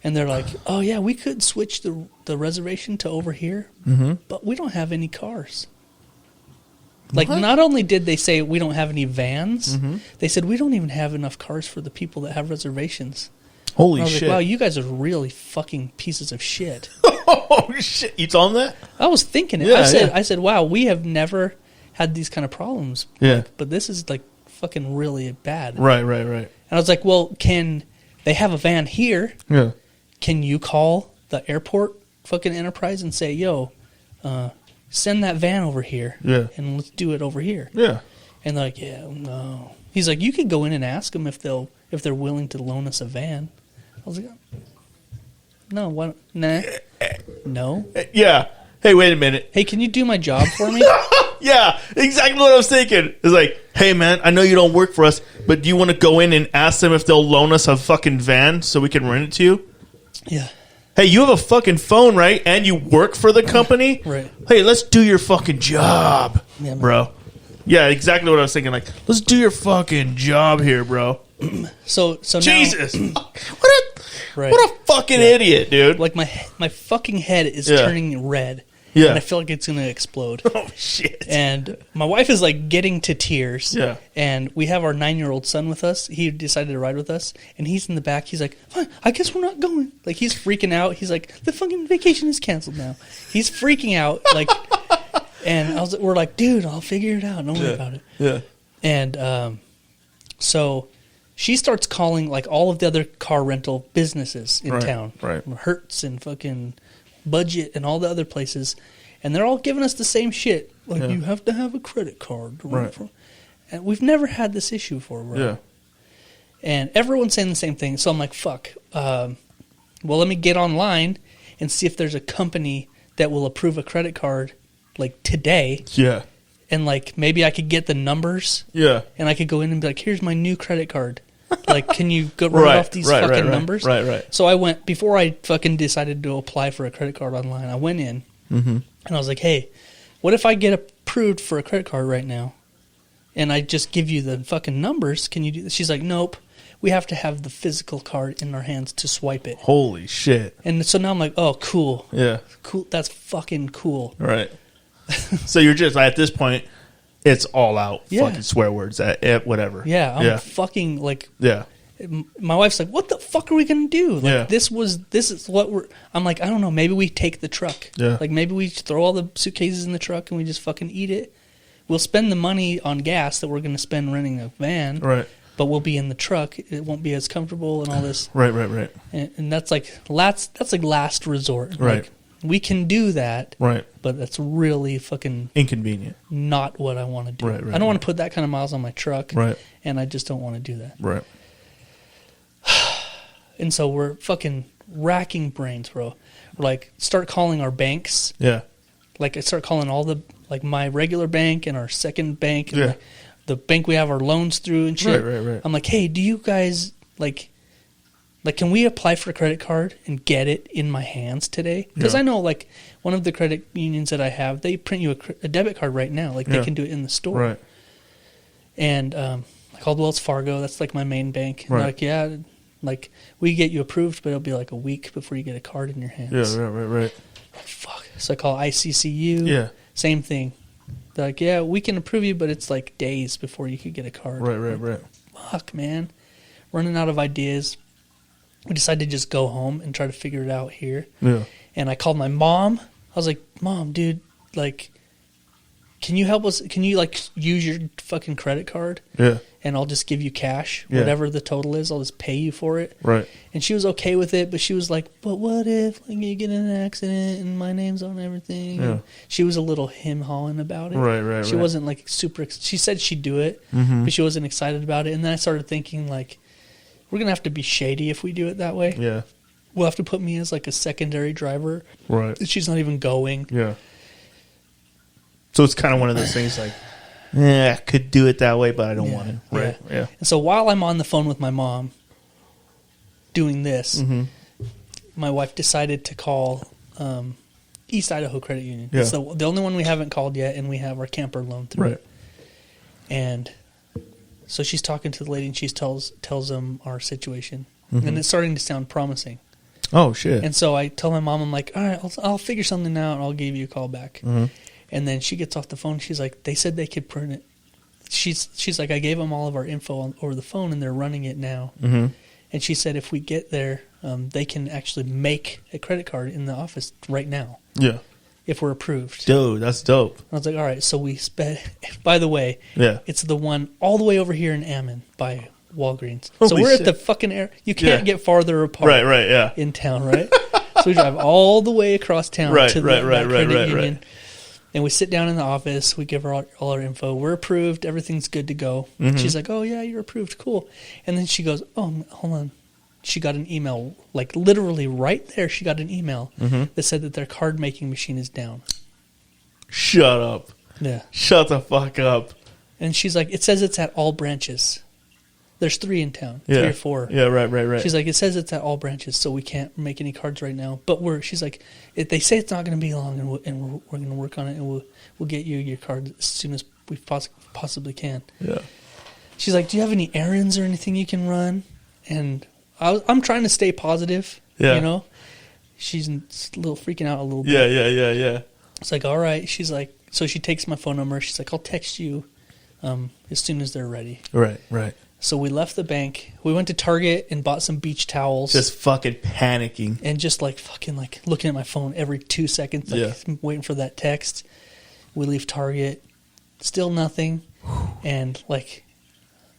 And they're like, oh, yeah, we could switch the reservation to over here, but we don't have any cars. Like, not only did they say we don't have any vans, they said we don't even have enough cars for the people that have reservations. Holy I was shit. like, wow, you guys are really fucking pieces of shit. Oh, shit. You told them that? I was thinking it. Yeah, I said, wow, we have never had these kind of problems. Yeah. Like, but this is, like, fucking really bad. Right. And I was like, well, can they have a van here? Yeah. Can you call the airport fucking Enterprise and say, yo, send that van over here. Yeah. And let's do it over here. Yeah. And they're like, yeah, no. He's like, you could go in and ask them if they're willing to loan us a van. I was like, no, what? Nah. No. Yeah. Hey, wait a minute. Hey, can you do my job for me? Yeah, exactly what I was thinking. It's like, hey, man, I know you don't work for us, but do you want to go in and ask them if they'll loan us a fucking van so we can rent it to you? Yeah. Hey, you have a fucking phone, right? And you work for the company? Right. Hey, let's do your fucking job, Yeah, bro. Yeah, exactly what I was thinking. Like, let's do your fucking job here, bro. So now, Jesus. right. What a fucking idiot, dude. Like my fucking head is Yeah. turning red. Yeah. And I feel like it's going to explode. Oh, shit. And my wife is like getting to tears. Yeah. And we have our 9-year-old son with us. He decided to ride with us. And he's in the back. He's like, fine, I guess we're not going. Like, he's freaking out. He's like, the fucking vacation is canceled now. He's freaking out. Like, and we're like, dude, I'll figure it out. Don't worry about it. Yeah. And so she starts calling like all of the other car rental businesses in town. Right. Hertz and fucking Budget and all the other places. And they're all giving us the same shit. Like, you have to have a credit card. Right. And we've never had this issue before. Right? Yeah. And everyone's saying the same thing. So I'm like, fuck. Well, let me get online and see if there's a company that will approve a credit card like today. Yeah. And like maybe I could get the numbers. Yeah. And I could go in and be like, here's my new credit card. Like, can you go write off these fucking numbers? Right. So I went, before I fucking decided to apply for a credit card online, I went in and I was like, hey, what if I get approved for a credit card right now and I just give you the fucking numbers? Can you do this? She's like, nope. We have to have the physical card in our hands to swipe it. Holy shit. And so now I'm like, oh, cool. Yeah. Cool. That's fucking cool. Right. So you're just, at this point, it's all out fucking swear words at whatever. Yeah. I'm fucking like. Yeah. My wife's like, what the fuck are we going to do? Like, Yeah. this is what we're. I'm like, I don't know. Maybe we take the truck. Yeah. Like, maybe we throw all the suitcases in the truck and we just fucking eat it. We'll spend the money on gas that we're going to spend renting a van. Right. But we'll be in the truck. It won't be as comfortable and all this. Right. And that's like last resort. Right. Like, we can do that. Right. But that's really fucking Inconvenient. not what I want to do. Right, I don't want to put that kind of miles on my truck. Right. And I just don't want to do that. Right. And so we're fucking racking brains, bro. We're like, start calling our banks. Yeah. Like, I start calling all the, like, my regular bank and our second bank and Yeah. the bank we have our loans through and shit. Right. I'm like, hey, do you guys, like, can we apply for a credit card and get it in my hands today? Because Yeah. I know, like, one of the credit unions that I have, they print you a debit card right now. Like, they can do it in the store. Right. And I called Wells Fargo. That's, like, my main bank. And Right. they're like, yeah, like, we get you approved, but it'll be, like, a week before you get a card in your hands. Yeah. Right. Fuck. So I call ICCU. Yeah. Same thing. They're like, yeah, we can approve you, but it's, like, days before you could get a card. Right. Fuck, man. Running out of ideas. We decided to just go home and try to figure it out here. Yeah. And I called my mom. I was like, Mom, dude, like, can you help us? Can you, like, use your fucking credit card? Yeah. and I'll just give you cash, Yeah. whatever the total is. I'll just pay you for it. Right. And she was okay with it, but she was like, but what if like, you get in an accident and my name's on everything? Yeah. And she was a little him-hawing about it. Right. She wasn't like super, she said she'd do it, but she wasn't excited about it. And then I started thinking like, we're going to have to be shady if we do it that way. Yeah. We'll have to put me as like a secondary driver. Right. She's not even going. Yeah. So it's kind of one of those things like, I could do it that way, but I don't want it. Right. Yeah. And so while I'm on the phone with my mom doing this, my wife decided to call East Idaho Credit Union. Yeah. It's the only one we haven't called yet, and we have our camper loan through. Right. And so she's talking to the lady, and she tells them our situation. And it's starting to sound promising. Oh, shit. And so I tell my mom, I'm like, all right, I'll figure something out, and I'll give you a call back. And then she gets off the phone. She's like, they said they could print it. She's like, I gave them all of our info over the phone, and they're running it now. And she said if we get there, they can actually make a credit card in the office right now. Yeah. If we're approved. Dude, that's dope. I was like, all right. So we spent. By the way, Yeah. it's the one all the way over here in Ammon by Walgreens. So Holy we're shit. at the fucking air. You can't get farther apart. Right, yeah. In town, right? So we drive all the way across town to the credit union. And we sit down in the office. We give her all our info. We're approved. Everything's good to go. She's like, oh, yeah, you're approved. Cool. And then she goes, oh, hold on. She got an email, like literally right there, she got an email that said that their card-making machine is down. Shut up. Yeah. Shut the fuck up. And she's like, it says it's at all branches. There's 3 in town, Yeah. 3 or 4. Yeah, right. She's like, it says it's at all branches, so we can't make any cards right now. But she's like, they say it's not going to be long, and we're going to work on it, and we'll get you your card as soon as we possibly can. Yeah. She's like, do you have any errands or anything you can run? And I'm trying to stay positive. Yeah. You know, she's a little freaking out a little bit. Yeah. It's like, all right. She's like, so she takes my phone number. She's like, I'll text you as soon as they're ready. Right. So we left the bank. We went to Target and bought some beach towels. Just fucking panicking. And just like fucking like looking at my phone every 2 seconds, like waiting for that text. We leave Target, still nothing, and like.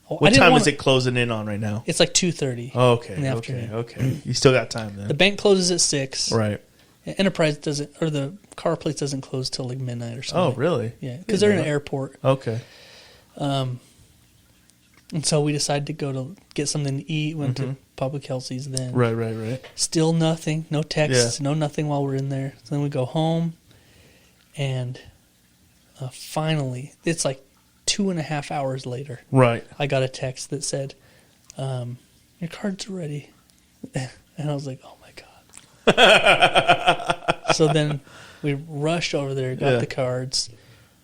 What time is it closing in on right now? It's like 2:30. Oh, okay. In the afternoon. Okay. You still got time then. The bank closes at 6. Right. Enterprise doesn't, or the car place doesn't close till like midnight or something. Oh, really? Yeah, because they're in an airport. Okay. And so we decided to go to get something to eat. Went to Public Kelsey's then. Right. Still nothing. No texts. No nothing while we're in there. So then we go home, and finally, it's like 2.5 hours later. Right. I got a text that said, your cards are ready. And I was like, oh my God. So then we rushed over there, got the cards,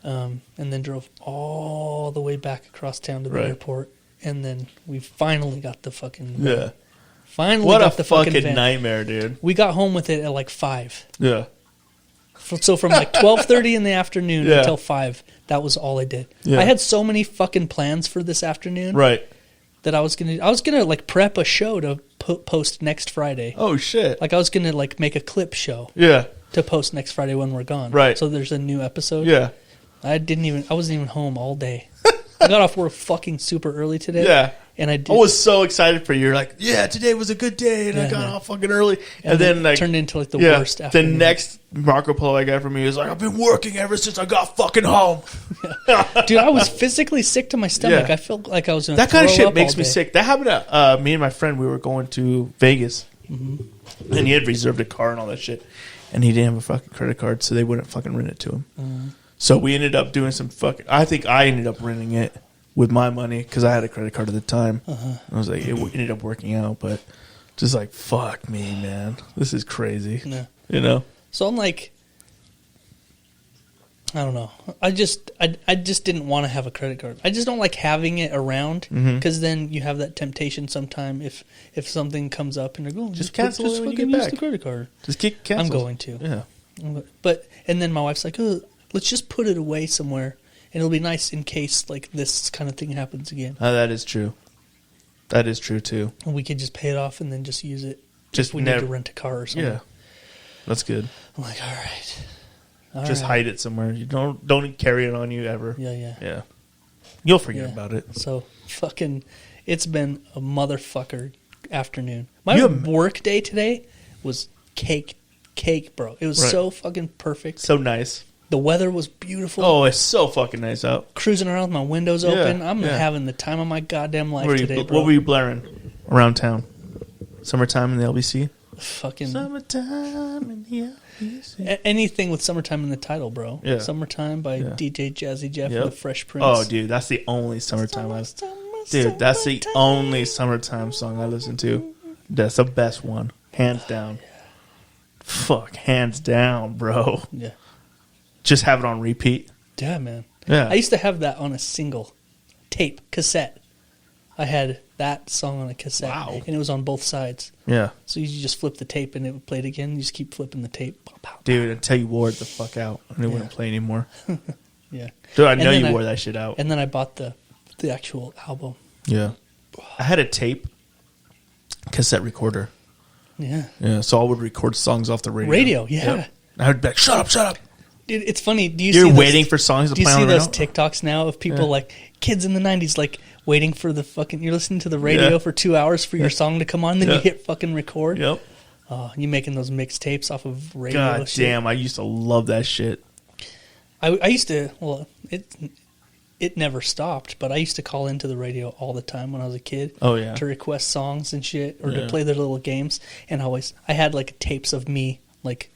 and then drove all the way back across town to the airport. And then we finally got the fucking van. Yeah. Finally what got a the fucking fucking van. nightmare, dude. We got home with it at like 5. Yeah. So from like 12:30 in the afternoon until 5, that was all I did. Yeah. I had so many fucking plans for this afternoon. Right. That I was gonna like prep a show to post next Friday. Oh shit! Like I was gonna like make a clip show. Yeah. To post next Friday when we're gone. Right. So there's a new episode. Yeah. I wasn't even home all day. I got off work fucking super early today. Yeah. And I was so excited for you. You're like, yeah, today was a good day, and I got off fucking early. And then like turned into like the worst afternoon. The next Marco Polo I got from you is like, I've been working ever since I got fucking home. Dude, I was physically sick to my stomach. Yeah. I felt like I was going to That kind of shit makes me sick. That happened to me and my friend. We were going to Vegas, and he had reserved a car and all that shit, and he didn't have a fucking credit card, so they wouldn't fucking rent it to him. So we ended up doing some fucking. I think I ended up renting it with my money because I had a credit card at the time. I was like, it ended up working out, but just like, fuck me, man, this is crazy. Yeah. You know. So I'm like, I don't know. I just didn't want to have a credit card. I just don't like having it around because then you have that temptation sometime if something comes up and you're going, just cancel it when you get use back. the credit card. Just keep cancel. I'm going to. Yeah. But and then my wife's like, oh, let's just put it away somewhere, and it'll be nice in case like this kind of thing happens again. That is true. That is true too. And we could just pay it off and then just use it. Just if we need to rent a car or something. Yeah. That's good. I'm like, all right. Just hide it somewhere. You don't carry it on you ever. Yeah. You'll forget Yeah. about it. So fucking, it's been a motherfucker afternoon. My work day today was cake, bro. It was Right. so fucking perfect. So nice. The weather was beautiful. Oh, it's so fucking nice out. Cruising around with my windows Yeah, open. I'm yeah. having the time of my goddamn life What were you- today, bro. What were you blaring around town? Summertime in the LBC? Fucking Summertime in the LBC. anything with summertime in the title, bro. Yeah. Summertime by Yeah. DJ Jazzy Jeff Yep. and the Fresh Prince. Oh, dude, that's the only summertime I... Dude, that's the only summertime song I listen to. That's the best one. Hands down. Fuck, hands down, bro. Yeah. Just have it on repeat. Yeah, man. Yeah. I used to have that on a single tape, cassette. I had that song on a cassette. Wow. And it was on both sides. Yeah. So you just flip the tape and it would play it again. You just keep flipping the tape. Pow, pow, pow. Dude, until you wore it the fuck out. And it wouldn't play anymore. Yeah. Dude, I And know then you wore that shit out. And then I bought the actual album. Yeah. I had a tape cassette recorder. Yeah. Yeah, so I would record songs off the radio. Radio, yeah. Yep. I would be like, shut up. Dude, it's funny. Do you You're see waiting those, for songs to Do you play see on those radio? TikToks now of people Yeah. like kids in the 90s like waiting for the fucking you're listening to the radio Yeah. for 2 hours for your song to come on, then Yeah. you hit fucking record. Yep. Oh, you making those mixtapes off of radio God shit. damn, I used to love that shit. I used to, well, it never stopped, but I used to call into the radio all the time when I was a kid. Oh, yeah. To request songs and shit, or Yeah. to play their little games. And I had like tapes of me, like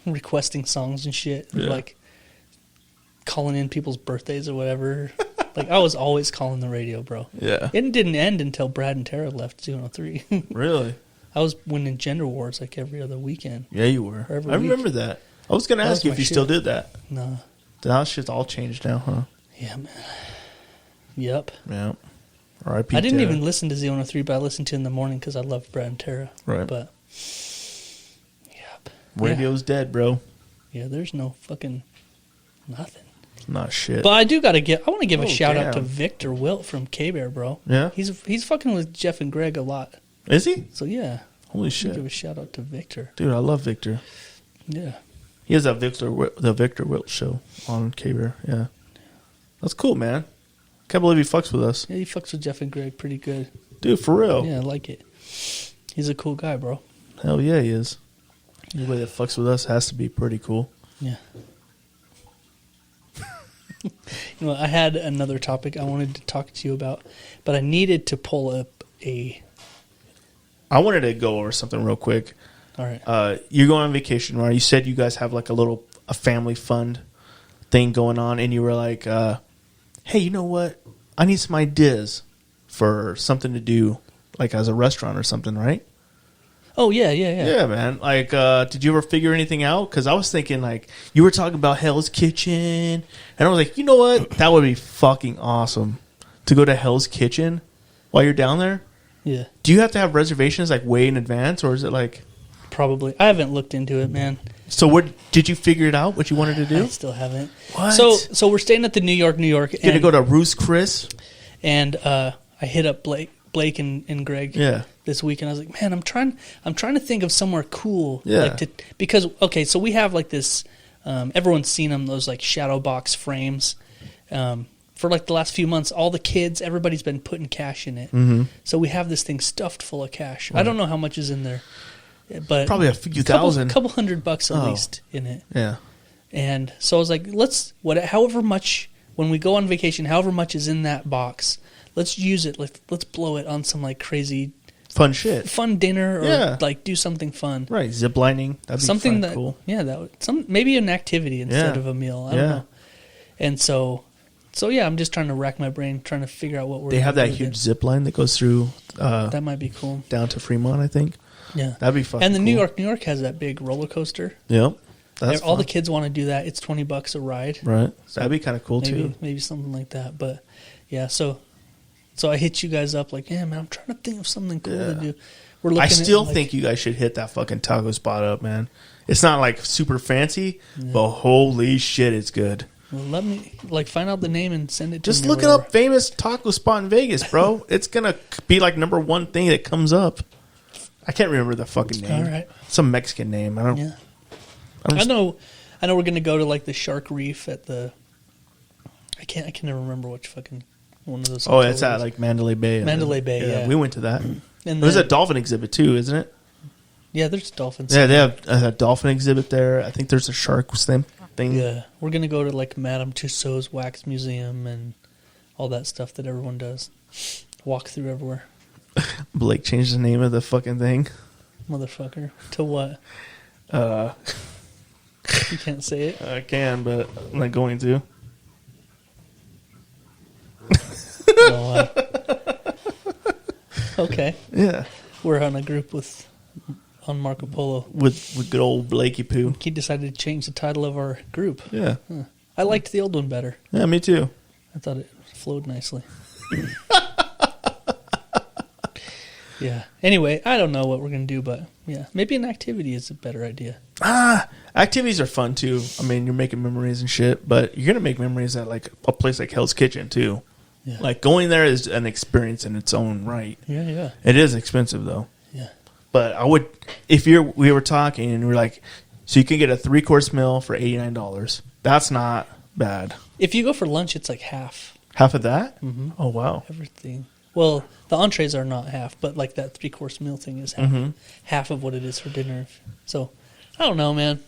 requesting songs and shit. Yeah. Like calling in people's birthdays or whatever. Like I was always calling the radio, bro. Yeah. It didn't end until Brad and Tara left 203. Really? I was winning gender wars like every other weekend. Yeah, you were. Every I week. remember that. I was going to That ask was you my if you shit. still did that. No. That shit's all changed now, huh? Yeah, man. Yep. Yeah. R.I.P. I didn't Tara. even listen to Z103, but I listened to it in the morning because I love Brad and Tara. Right. But, yep. Radio's dead, bro. Yeah, there's no fucking nothing. Not shit. But I want to give a Oh, shout out to damn. Victor Wilt from K-Bear, bro. Yeah? He's fucking with Jeff and Greg a lot. Is he? So, yeah. Holy Give a shit. shout out to Victor. Dude, I love Victor. Yeah. He has that the Victor Wilt show on K-Bear. Yeah. That's cool, man. Can't believe he fucks with us. Yeah, he fucks with Jeff and Greg pretty good. Dude, for real. Yeah, I like it. He's a cool guy, bro. Hell yeah, he is. Anybody that fucks with us has to be pretty cool. Yeah. You know, I had another topic I wanted to talk to you about, but I needed to pull up a... I wanted to go over something real quick. All right. You're going on vacation, right? You said you guys have like a family fund thing going on, and you were like, hey, you know what? I need some ideas for something to do, like as a restaurant or something, right? Oh, yeah. Yeah, man. Like, did you ever figure anything out? Because I was thinking, like, you were talking about Hell's Kitchen, and I was like, you know what? That would be fucking awesome to go to Hell's Kitchen while you're down there. Yeah. Do you have to have reservations, like, way in advance, or is it like... Probably. I haven't looked into it, man. So what did you figure it out, what you wanted to do? I still haven't. What? So we're staying at the New York. Gonna go to Roost Chris? And I hit up Blake and Greg Yeah. this week, and I was like, man, I'm trying to think of somewhere cool. Yeah. Because, okay, so we have like this, everyone's seen them, those like shadow box frames. For like the last few months, all the kids, everybody's been putting cash in it. Mm-hmm. So we have this thing stuffed full of cash. I don't know how much is in there, but Probably a few thousand. couple $100 at Oh. least in it. Yeah. And so I was like, however much, when we go on vacation, however much is in that box, let's use it. Let's blow it on some like crazy Fun shit. fun dinner, or Yeah. like do something fun. Right. Zip lining. That'd be Something fun, that, cool. yeah, maybe an activity instead Yeah. of a meal. I Yeah. don't know. And so yeah, I'm just trying to rack my brain, trying to figure out what we're They have gonna that do huge with zip line that goes through it. That might be cool. down to Fremont, I think. Yeah. That'd be fun. And the cool. New York has that big roller coaster. Yep. That's All the fun. kids want to do that. It's $20 a ride. Right. That'd be kind of cool, too. Maybe something like that. But yeah, so I hit you guys up like, yeah, man, I'm trying to think of something cool to Yeah. do. We're looking I at, still like- think you guys should hit that fucking taco spot up, man. It's not like super fancy, but holy shit, it's good. Well, let me find out the name and send it to Just me. or look it whatever. up, famous taco spot in Vegas, bro. It's gonna be like number one thing that comes up. I can't remember the fucking name. All right. Some Mexican name. I don't. Yeah. I'm I just- know we're gonna go to like the Shark Reef at the I can never remember which fucking one of those. Oh, it's at like Mandalay Bay. Mandalay Bay, yeah. We went to that. And There's then- a dolphin exhibit too, isn't it? Yeah, there's dolphins. Yeah, they have a dolphin exhibit there. I think there's a shark thing. Yeah, we're gonna go to like Madame Tussauds Wax Museum and all that stuff that everyone does. Walk through everywhere, Blake changed the name of the fucking thing. motherfucker. To what? You can't say it. I can, but I'm not going to. Oh, okay, Yeah, we're on a group on Marco Polo. with good old Blakey Poo. He decided to change the title of our group. Yeah, I liked the old one better. yeah, me too. I thought it flowed nicely. Yeah. Anyway, I don't know what we're going to do, but yeah, maybe an activity is a better idea. Activities are fun too. I mean, you're making memories and shit, but you're gonna make memories at like a place like Hell's Kitchen too. Yeah. Like going there is an experience in its own right. Yeah. It is expensive though. Yeah. But I would, if we were talking and we're like, so you can get a 3-course meal for $89. That's not bad. If you go for lunch, it's like half Half of that? Mm-hmm. Oh wow. everything. Well, the entrees are not half, but like that 3-course meal thing is half. Mm-hmm. Half of what it is for dinner. So, I don't know, man.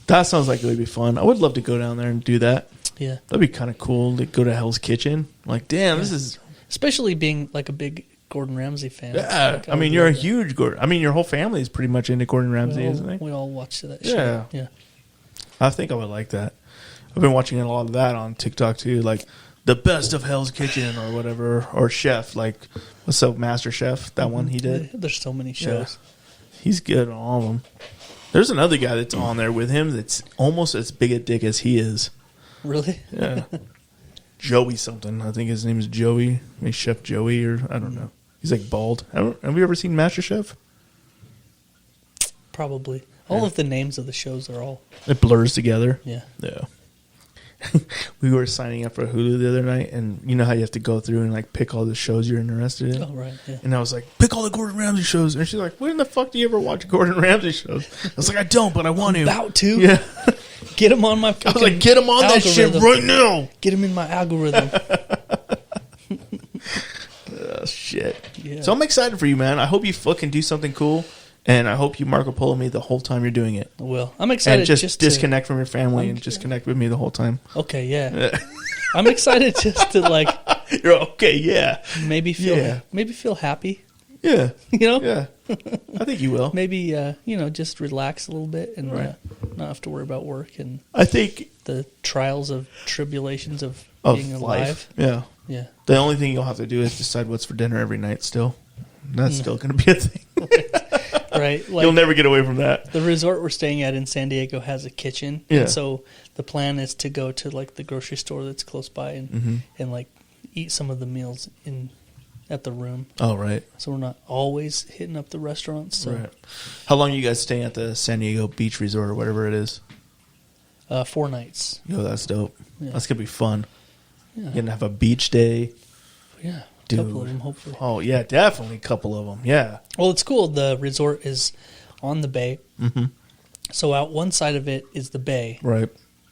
That sounds like it would be fun. I would love to go down there and do that. Yeah. That'd be kind of cool to go to Hell's Kitchen. Like, damn, this is. Especially being like a big Gordon Ramsay fan. Yeah, Like, I mean, would you're a love that. huge Gordon. I mean, your whole family is pretty much into Gordon Ramsay, isn't it? We all watch that Yeah. show. Yeah. I think I would like that. I've been watching a lot of that on TikTok too, like the best of Hell's Kitchen or whatever, or Chef, like what's up, Master Chef? That one he did. There's so many shows. He's good on all of them. There's another guy that's on there with him that's almost as big a dick as he is. Really? Yeah, Joey something. I think his name is Joey, maybe Chef Joey, or I don't know. He's like bald. Have you ever seen Master Chef? Probably. All of the names of the shows are all. It blurs together. Yeah. Yeah. We were signing up for Hulu the other night, and you know how you have to go through and like pick all the shows you're interested in. Oh, right. Yeah. And I was like, pick all the Gordon Ramsay shows. And she's like, when the fuck do you ever watch Gordon Ramsay shows? I was like, I don't, but I want to. About to. Yeah. Get him on my I fucking was like, get him on that shit algorithm. right now. Get him in my algorithm. Oh, shit. Yeah. So I'm excited for you, man. I hope you fucking do something cool. And I hope you Marco Polo me the whole time you're doing it. Well, I'm excited And just to disconnect from your family and just connect with me the whole time. Okay, yeah. I'm excited just to like You're okay, yeah. maybe feel happy. Yeah. You know? Yeah. I think you will. Maybe just relax a little bit and Right. not have to worry about work and I think the trials of tribulations of of being alive. life. Yeah. Yeah. The only thing you'll have to do is decide what's for dinner every night still. That's still going to be a thing. Right? Like You'll never get away from that. the resort we're staying at in San Diego has a kitchen. Yeah. And so the plan is to go to like the grocery store that's close by and like eat some of the meals at the room. Oh, right. So we're not always hitting up the restaurants. So Right. How long are you guys staying at the San Diego Beach Resort or whatever it is? 4 nights. Yo, that's dope. Yeah. That's going to be fun. Yeah. You're going to have a beach day. Yeah. A Dude. couple of them, hopefully. Oh, yeah, definitely a couple of them. Yeah. Well, it's cool. The resort is on the bay. Mm-hmm. So out one side of it is the bay, Right.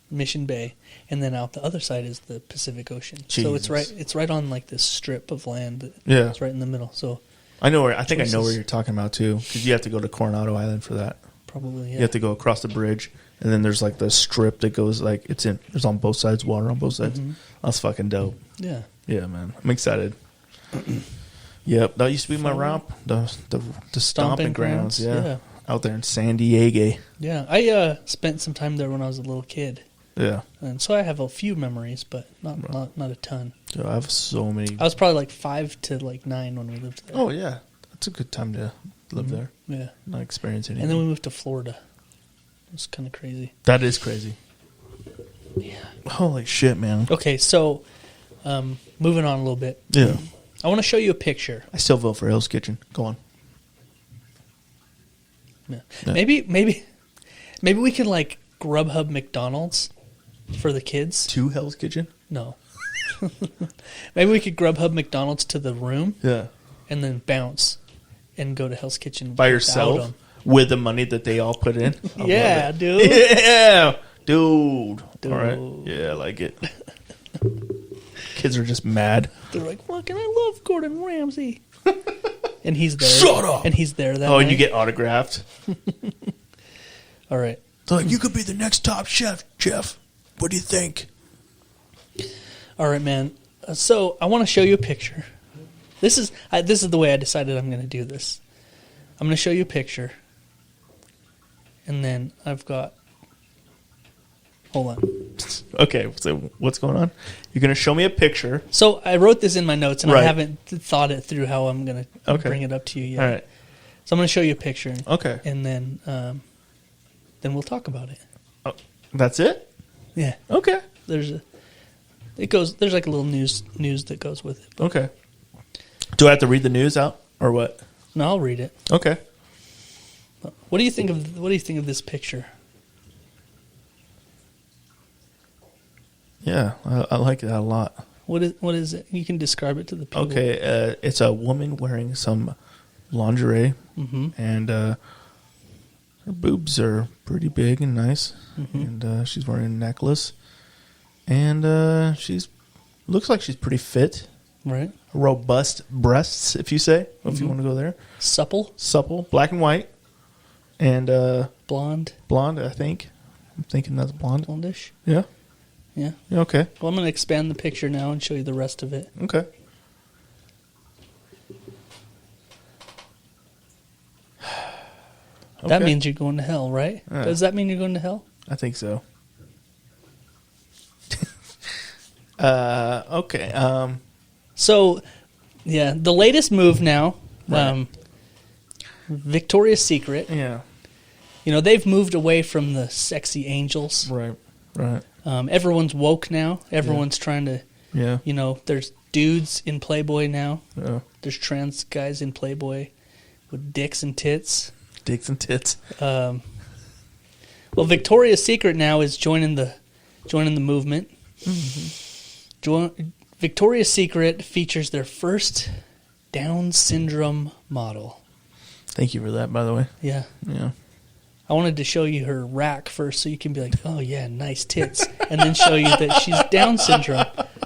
Mission Bay, and then out the other side is the Pacific Ocean. So Jesus. it's right on like this strip of land. That Yeah. It's right in the middle. So I know where. I think I know Choices. where you're talking about, too, because you have to go to Coronado Island for that. probably, yeah. You have to go across the bridge, and then there's like the strip that goes like there's on both sides, water on both sides. That's fucking dope. Yeah. Yeah, man, I'm excited. Yep, that used to be my romp, the stomping grounds. Yeah. Out there in San Diego. Yeah. I spent some time there when I was a little kid. Yeah, And so I have a few memories, but not a ton. so I have so many. I was probably like 5 to like 9 when we lived there. Oh yeah, that's a good time to live there. Yeah. Not experience anything. And then we moved to Florida. It was kind of crazy. That is crazy. Yeah. Holy shit, man. Okay, so moving on a little bit. Yeah, I want to show you a picture. I still vote for Hell's Kitchen. Go on. Yeah. Yeah. Maybe we can like Grubhub McDonald's for the kids. To Hell's Kitchen. No. Maybe we could Grubhub McDonald's to the room Yeah, and then bounce and go to Hell's Kitchen by without yourself 'em. with the money that they all put in. I love Yeah, it. dude. Yeah, dude. All right. Dude. Yeah, I like it. kids are just mad. They're like, fucking, I love Gordon Ramsay. And he's there. Shut up! And he's there that Oh, night. and you get autographed. All right. They're like, you could be the next top chef, Jeff. What do you think? All right, man. So I want to show you a picture. This is the way I decided I'm going to do this. I'm going to show you a picture. And then I've got... Hold on. Okay, so what's going on? You're going to show me a picture. So I wrote this in my notes, and I Right. haven't thought it through how I'm going to Okay. bring it up to you yet. All right. So I'm going to show you a picture. Okay. And then we'll talk about it. Oh, that's it? Yeah. Okay. There's like a little news that goes with it. Okay. Do I have to read the news out or what? No, I'll read it. Okay. What do you think of this picture? Yeah, I like that a lot. What is it? You can describe it to the people. Okay, it's a woman wearing some lingerie, and her boobs are pretty big and nice, and she's wearing a necklace, and she's looks like she's pretty fit, Right. robust breasts, if you say, if you want to go there, Supple. supple, black and white, and Blonde. blonde. I'm thinking that's blonde. Blondish. Yeah. Yeah. Yeah. Okay. Well, I'm going to expand the picture now and show you the rest of it. Okay. That Okay. means you're going to hell, right? Yeah. Does that mean you're going to hell? I think so. Okay. So, yeah, the latest move now, Right. Victoria's Secret. Yeah. You know, they've moved away from the sexy angels. Right. Right. Everyone's woke now. Everyone's trying to, Yeah. you know, there's dudes in Playboy now. Yeah. There's trans guys in Playboy with dicks and tits. Dicks and tits. Well, Victoria's Secret now is joining the movement. Victoria's Secret features their first Down syndrome model. Thank you for that, by the way. Yeah. Yeah. I wanted to show you her rack first so you can be like, oh, yeah, nice tits. And then show you that she's Down syndrome.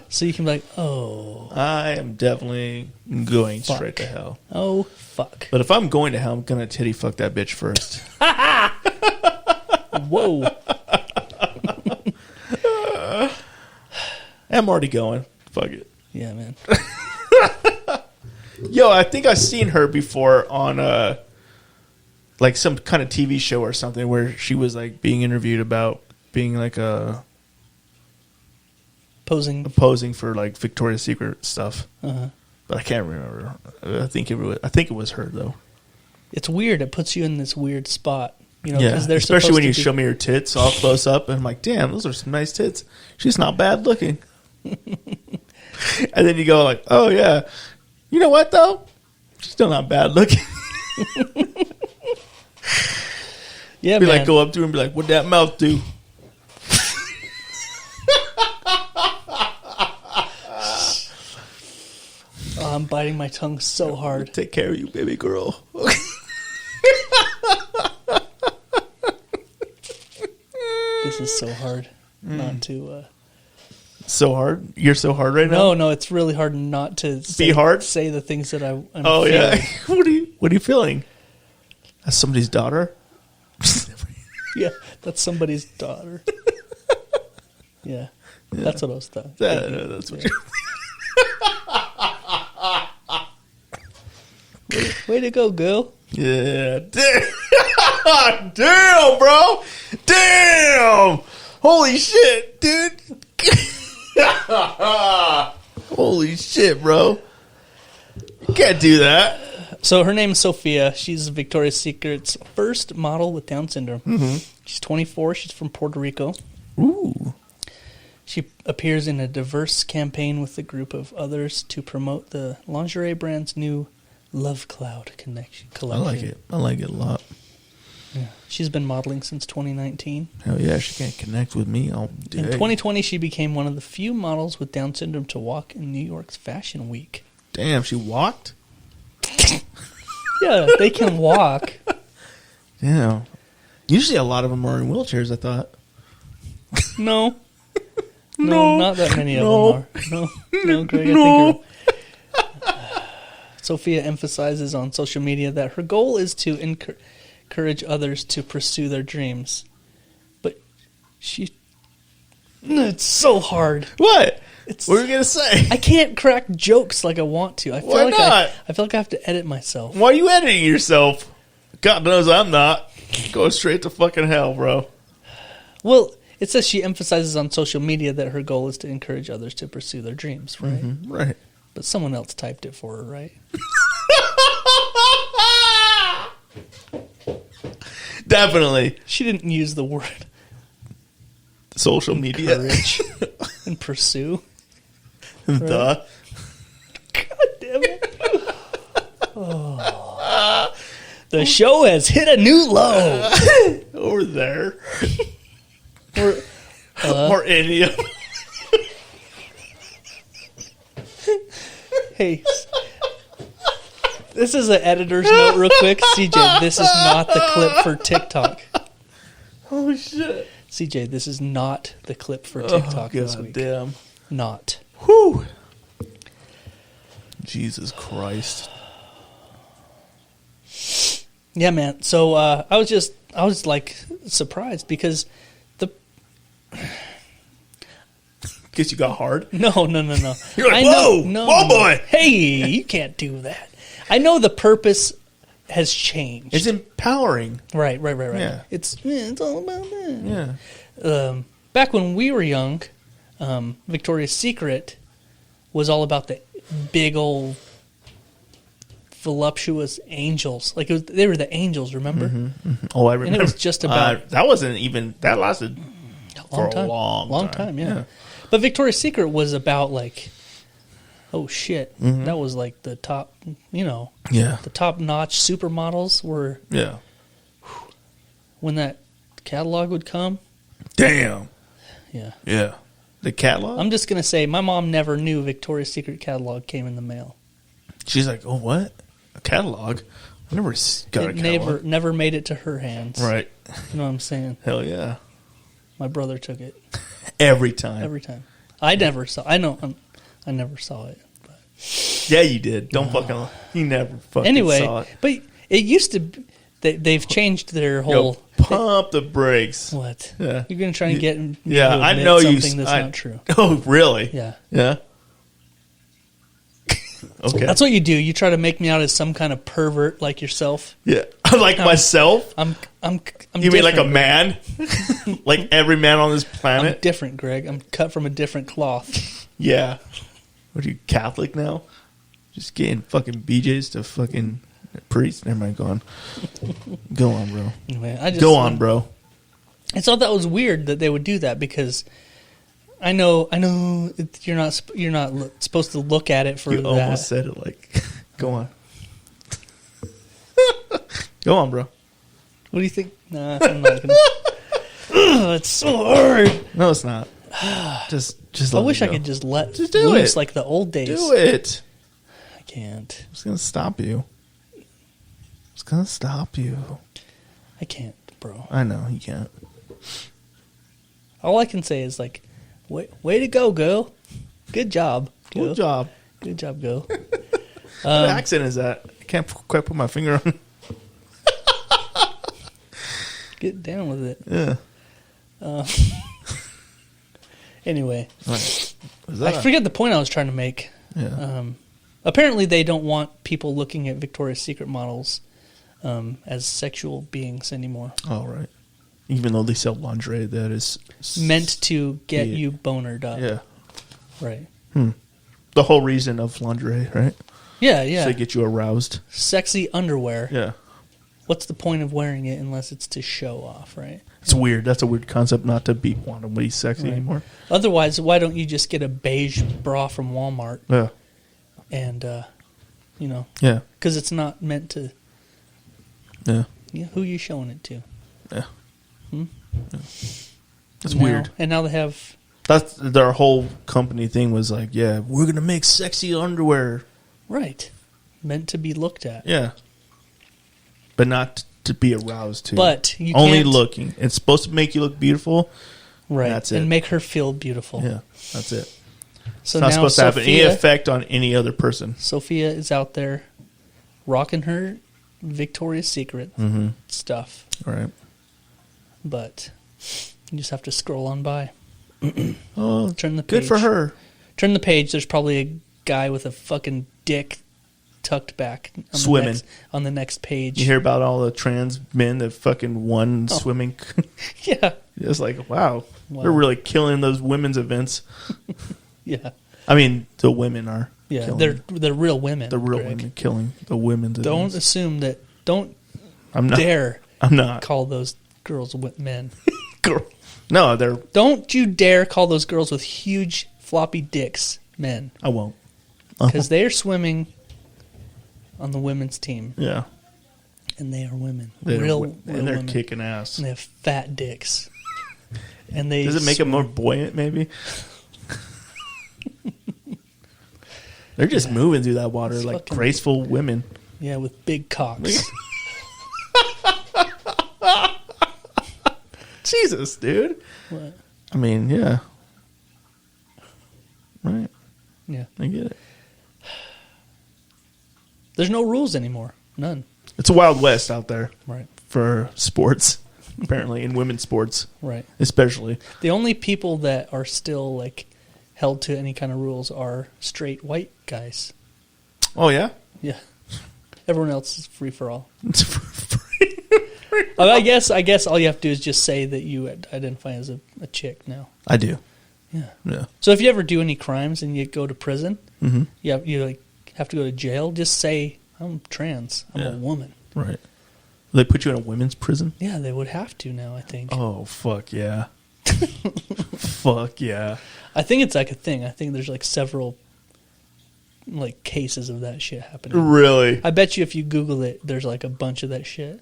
So you can be like, oh. I am definitely going straight to hell. Oh, fuck. But if I'm going to hell, I'm going to titty fuck that bitch first. Whoa. I'm already going. Fuck it. Yeah, man. Yo, I think I've seen her before on like some kind of TV show or something where she was like being interviewed about being like posing for like Victoria's Secret stuff. Uh-huh. But I can't remember. I think it was her though. It's weird. It puts you in this weird spot. You know, Yeah, 'cause they're especially when supposed you to be- show me her tits all close up, and I'm like, damn, those are some nice tits. She's not bad looking. And then you go like, oh yeah, you know what though? She's still not bad looking. Yeah, Be man. like, go up to her and be like, what'd that mouth do? Oh, I'm biting my tongue so hard. Take care of you, baby girl. This is so hard not to. So hard? You're so hard right now? No, it's really hard not to say, hard? say the things that I'm Oh yeah. feeling. What are you feeling? As somebody's daughter? Yeah, that's somebody's daughter. Yeah, that's what I was thinking. That's what you're Way to go, girl. Yeah. Damn, bro. Damn. Holy shit, dude. Holy shit, bro. You can't do that. So her name's Sophia. She's Victoria's Secret's first model with Down syndrome. Mm-hmm. She's 24. She's from Puerto Rico. Ooh. She appears in a diverse campaign with a group of others to promote the lingerie brand's new Love Cloud collection. I like it. I like it a lot. Yeah. She's been modeling since 2019. Hell yeah, she can't connect with me all day. In 2020, she became one of the few models with Down syndrome to walk in New York's Fashion Week. Damn, she walked? Yeah, they can walk. Damn. Usually a lot of them are in wheelchairs, I thought. No. No, not that many of them are. No, Greg, I think Sophia emphasizes on social media that her goal is to encourage others to pursue their dreams. But it's so hard. What? What were you going to say? I can't crack jokes like I want to. I feel Why like not? I feel like I have to edit myself. Why are you editing yourself? God knows I'm not. Go straight to fucking hell, bro. Well, it says she emphasizes on social media that her goal is to encourage others to pursue their dreams, right? Mm-hmm, right. But someone else typed it for her, right? Definitely. She didn't use the word Social media. encourage and pursue. The. God damn it. Oh. The show has hit a new low. Over there. Or Or India. hey, this is an editor's note real quick. CJ, this is not the clip for TikTok. Oh, shit. CJ, this is not the clip for TikTok this week. Damn. Not. Whew. Jesus Christ. Yeah, man. So I was like surprised because Guess you got hard. No. You're like, whoa, boy. Hey, you can't do that. I know the purpose has changed. It's empowering. Right. Yeah. It's all about that. Yeah. Back when we were young, Victoria's Secret was all about the big old voluptuous angels. Like they were the angels, remember? Mm-hmm. Oh, I remember. And it was just about that wasn't even that lasted for a long time. Yeah. But Victoria's Secret was about like, oh shit, that was like the top, the top notch supermodels were. Yeah. When that catalog would come. Damn. Yeah. Yeah. The catalog? I'm just gonna say my mom never knew Victoria's Secret catalog came in the mail. She's like, oh, what? A catalog? I never got a catalog. Never made it to her hands. Right. You know what I'm saying? Hell yeah. My brother took it. Every time. I never saw. I never saw it. But. Yeah, you did. Don't fucking. You never fucking saw it. But it used to. They've changed their whole. Pump the brakes. What? Yeah. You're gonna try and get. Me yeah, to I admit know something that's not true. Oh, really? Yeah. Yeah. Okay. That's what you do. You try to make me out as some kind of pervert like yourself. Yeah. Like myself? I'm You mean like a different. man? Like every man on this planet? I'm different, Greg. I'm cut from a different cloth. Yeah. What are you, Catholic now? Just getting fucking BJs to fucking priest? Never mind, go on. Go on, bro. Anyway, Go on, bro. I thought that was weird that they would do that because I know you're not supposed to look at it for You that. almost said it like, go on. Go on, bro. What do you think? Nah, I'm not gonna. It's so hard. No, it's not. Just I let wish it I go. could just let Just do loose it. like the old days. Do it. I can't. It's gonna stop you. It's gonna stop you. I can't, bro. I know you can't. All I can say is like, way to go, girl. Good job. Good girl. job. Good job, girl. What accent is that? I can't quite put my finger on it. Get down with it. Yeah. Anyway, What is I that? forget the point I was trying to make. Yeah. Apparently, they don't want people looking at Victoria's Secret models as sexual beings anymore. Oh, right. Even though they sell lingerie that is Meant to get Yeah. you bonered up. Yeah. Right. The whole reason of lingerie, right? Yeah, yeah. To get you aroused. Sexy underwear. Yeah. What's the point of wearing it unless it's to show off, right? It's weird. That's a weird concept not to want to be sexy Right. anymore. Otherwise, why don't you just get a beige bra from Walmart Yeah. and, Yeah. because it's not meant to, Yeah. who are you showing it to? Yeah. Hmm? It's Now- weird. And now they have, That's their whole company thing was like, yeah, we're going to make sexy underwear. right, meant to be looked at. Yeah. But not to be aroused to. But you only can't- looking. It's supposed to make you look beautiful, Right. That's it. And make her feel beautiful. Yeah, that's it. So It's not now supposed to have any Sophia, effect on any other person. Sophia is out there rocking her Victoria's Secret stuff. Right. But you just have to scroll on by. Oh, Turn the page. good for her. Turn the page. There's probably a guy with a fucking dick tucked back on Swimming. on the next page. You hear about all the trans men that fucking won swimming? Yeah. It's like, wow. Wow. They're really killing those women's events. Yeah. I mean, the women are. Yeah. killing They're real women. the real Greg. women killing the women's Don't events. assume that. Don't I'm not. dare I'm not. call those girls men. Girl. No, they're. Don't you dare call those girls with huge floppy dicks men, I won't. because they are swimming on the women's team, Yeah. and they are women, They're, real and they're women. kicking ass. And they have fat dicks, and they Does it make them more buoyant, maybe? They're just moving through that water It's like fucking- graceful women. Yeah, with big cocks. Jesus, dude. What? I mean, yeah. Right. Yeah, I get it. there's no rules anymore. None. It's a Wild West out there Right. for sports, apparently, in women's sports, Right. especially. The only people that are still like held to any kind of rules are straight white guys. Oh, yeah? Yeah. Everyone else is free for all. It's for free. I guess all you have to do is just say that you identify as a chick now. I do. Yeah. Yeah. So if you ever do any crimes and you go to prison, Mm-hmm. you like have to go to jail. Just say I'm trans. I'm a Yeah. woman. Right. They put you in a women's prison? Yeah, they would have to now. I think. Oh, fuck yeah. Fuck yeah. I think it's like a thing. I think there's like several like cases of that shit happening. Really? I bet you if you Google it, there's like a bunch of that shit.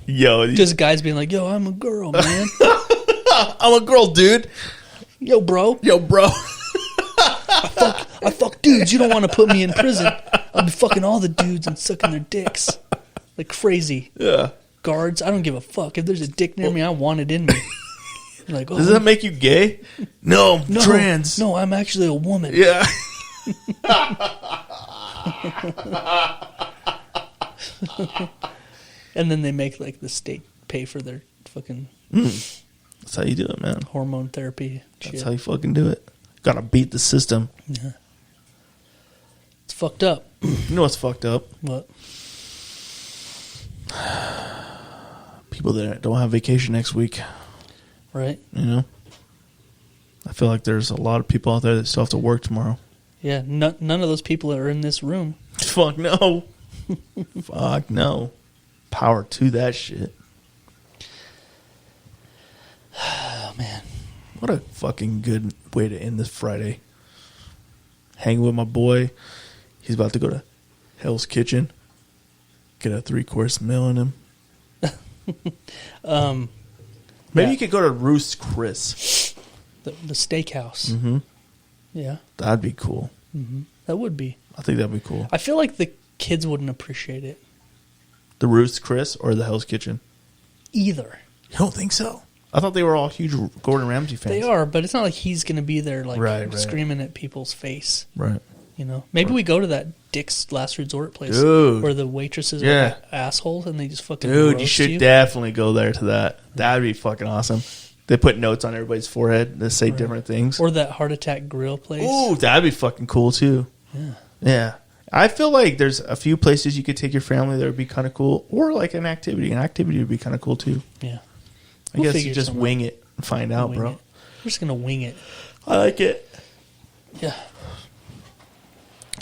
Yo, Just guys being like, "Yo, I'm a girl, man. I'm a girl, dude. Yo, bro, Yo, bro. I fuck dudes. You don't want to put me in prison. I'll be fucking all the dudes and sucking their dicks like crazy. Yeah. Guards, I don't give a fuck. If there's a dick near me, I want it in me." Like, oh, Does that make you gay? No, I'm trans. No, I'm actually a woman. Yeah. And then they make like the state pay for their fucking That's how you do it, man. hormone therapy shit. That's how you fucking do it. Gotta beat the system. Yeah. It's fucked up. You know what's fucked up? What? People that don't have vacation next week. Right? You know? I feel like there's a lot of people out there that still have to work tomorrow. Yeah. None of those people are in this room. Fuck no. Fuck no. Power to that shit. Oh man. What a fucking good way to end this Friday. Hang with my boy. He's about to go to Hell's Kitchen. Get a 3-course meal in him. Maybe Yeah. you could go to Roost Chris. The steakhouse. Mm-hmm. Yeah. That'd be cool. That would be. I think that'd be cool. I feel like the kids wouldn't appreciate it The Roost Chris or the Hell's Kitchen? either. You don't think so? I thought they were all huge Gordon Ramsay fans. They are, but it's not like he's going to be there like Right. screaming at people's face. Right. You know, maybe we go to that Dick's Last Resort place, Dude. where the waitresses Yeah. are like assholes and they just fucking Dude, roast you should definitely go there to that. That'd be fucking awesome. They put notes on everybody's forehead that say different things. Or that Heart Attack Grill place. Ooh, that'd be fucking cool too. Yeah. Yeah. I feel like there's a few places you could take your family that would be kind of cool. Or like an activity. An activity would be kind of cool too. Yeah. I We'll guess figure you just something wing it and find out, Wing bro. it. We're just gonna wing it. I like it. Yeah.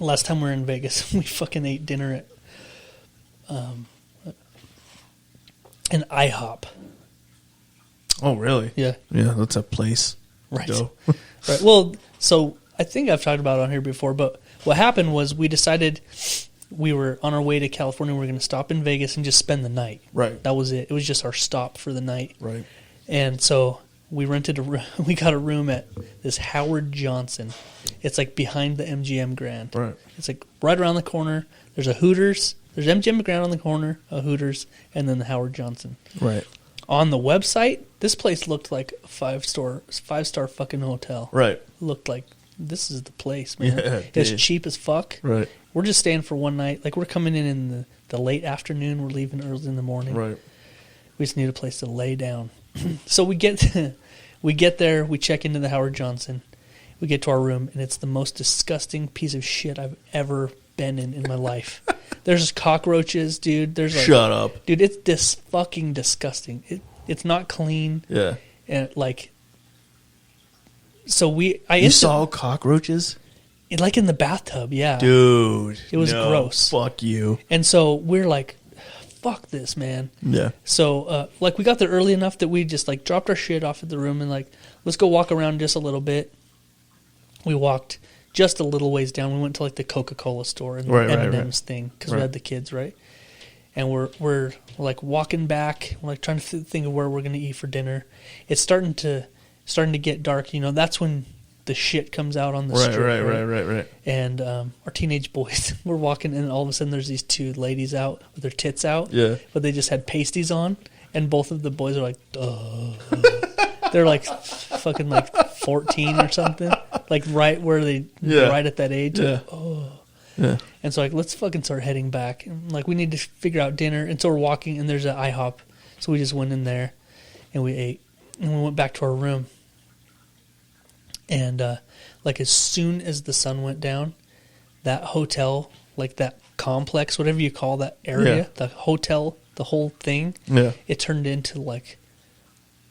Last time we were in Vegas, we fucking ate dinner at an IHOP. Oh, really? Yeah. Yeah, that's a place. Right. Go. Right. Well, so I think I've talked about it on here before, but what happened was we decided we were on our way to California. We were going to stop in Vegas and just spend the night. Right. That was it. It was just our stop for the night. Right. And so we rented we got a room at this Howard Johnson. It's like behind the MGM Grand. Right. It's like right around the corner. There's a Hooters. There's MGM Grand on the corner, a Hooters, and then the Howard Johnson. Right. On the website, this place looked like a five-star fucking hotel. Right. Looked like this is the place, man. Yeah, It's dude. cheap as fuck. Right. We're just staying for one night. Like, we're coming in the late afternoon. We're leaving early in the morning. Right. We just need a place to lay down. So we get there. We check into the Howard Johnson. We get to our room, and it's the most disgusting piece of shit I've ever been in my life. There's cockroaches, dude. There's like, Shut up. dude. It's fucking disgusting. It's not clean. Yeah. And like, so You saw cockroaches? like in the bathtub, yeah. Dude. It was no, gross. Fuck you. And so we're like, fuck this, man. Yeah. So, like, we got there early enough that we just, like, dropped our shit off at the room and, like, let's go walk around just a little bit. We walked just a little ways down. We went to, like, the Coca-Cola store and the M&M's thing because we had the kids, right? And we're like, walking back. We're, like, trying to think of where we're going to eat for dinner. It's starting to get dark. You know, that's when the shit comes out on the street. Right. And our teenage boys, we're walking, and all of a sudden there's these two ladies out with their tits out. Yeah. But they just had pasties on, and both of the boys are like, duh. They're like fucking like 14 or something. Like right where right at that age. Yeah. Like, oh. Yeah. And so like, let's fucking start heading back. And like, we need to figure out dinner. And so we're walking, and there's an IHOP. So we just went in there, and we ate. And we went back to our room. And like as soon as the sun went down, that hotel, like that complex, whatever you call that area, the hotel, the whole thing, it turned into like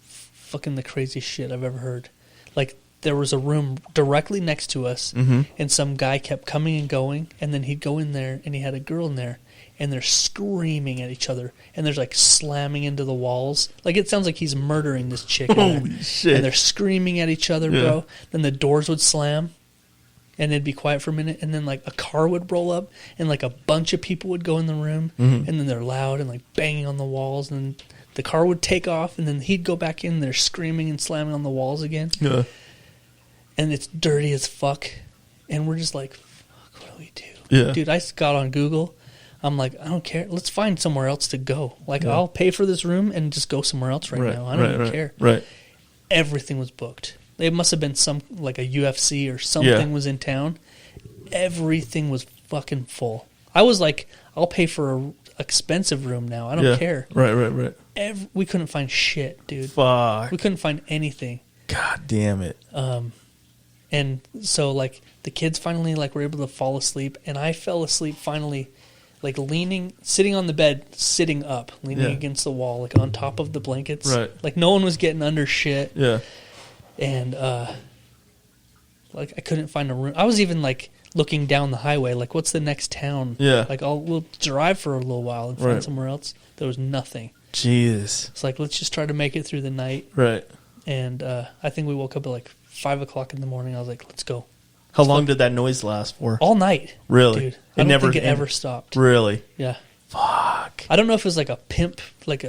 fucking the craziest shit I've ever heard. Like there was a room directly next to us, and some guy kept coming and going, and then he'd go in there, and he had a girl in there, and they're screaming at each other, and there's like slamming into the walls. Like it sounds like he's murdering this chick. Holy shit. And they're screaming at each other, bro. Then the doors would slam, and it'd be quiet for a minute, and then like a car would roll up, and like a bunch of people would go in the room, and then they're loud and like banging on the walls, and then the car would take off, and then he'd go back in, and they're screaming and slamming on the walls again. Yeah. And it's dirty as fuck, and we're just like, fuck, what do we do? Yeah. Dude, I got on Google. I'm like, I don't care. Let's find somewhere else to go. Like, I'll pay for this room and just go somewhere else right now. I don't even care. Right. Everything was booked. It must have been some, like a UFC or something was in town. Everything was fucking full. I was like, I'll pay for an expensive room now. I don't care. Right. We couldn't find shit, dude. Fuck. We couldn't find anything. God damn it. And so, like, the kids finally, like, were able to fall asleep. And I fell asleep finally, like, sitting on the bed, sitting up, leaning against the wall, like, on top of the blankets. Right. Like, no one was getting under shit. Yeah. And, like, I couldn't find a room. I was even, like, looking down the highway, like, what's the next town? Yeah. Like, we'll drive for a little while and find somewhere else. There was nothing. Jesus. It's like, let's just try to make it through the night. Right. And I think we woke up at, like, 5 o'clock in the morning. I was like, let's go. How long did that noise last for? All night. Really? Dude. I don't think it ever stopped. Really? Yeah. Fuck. I don't know if it was like a pimp,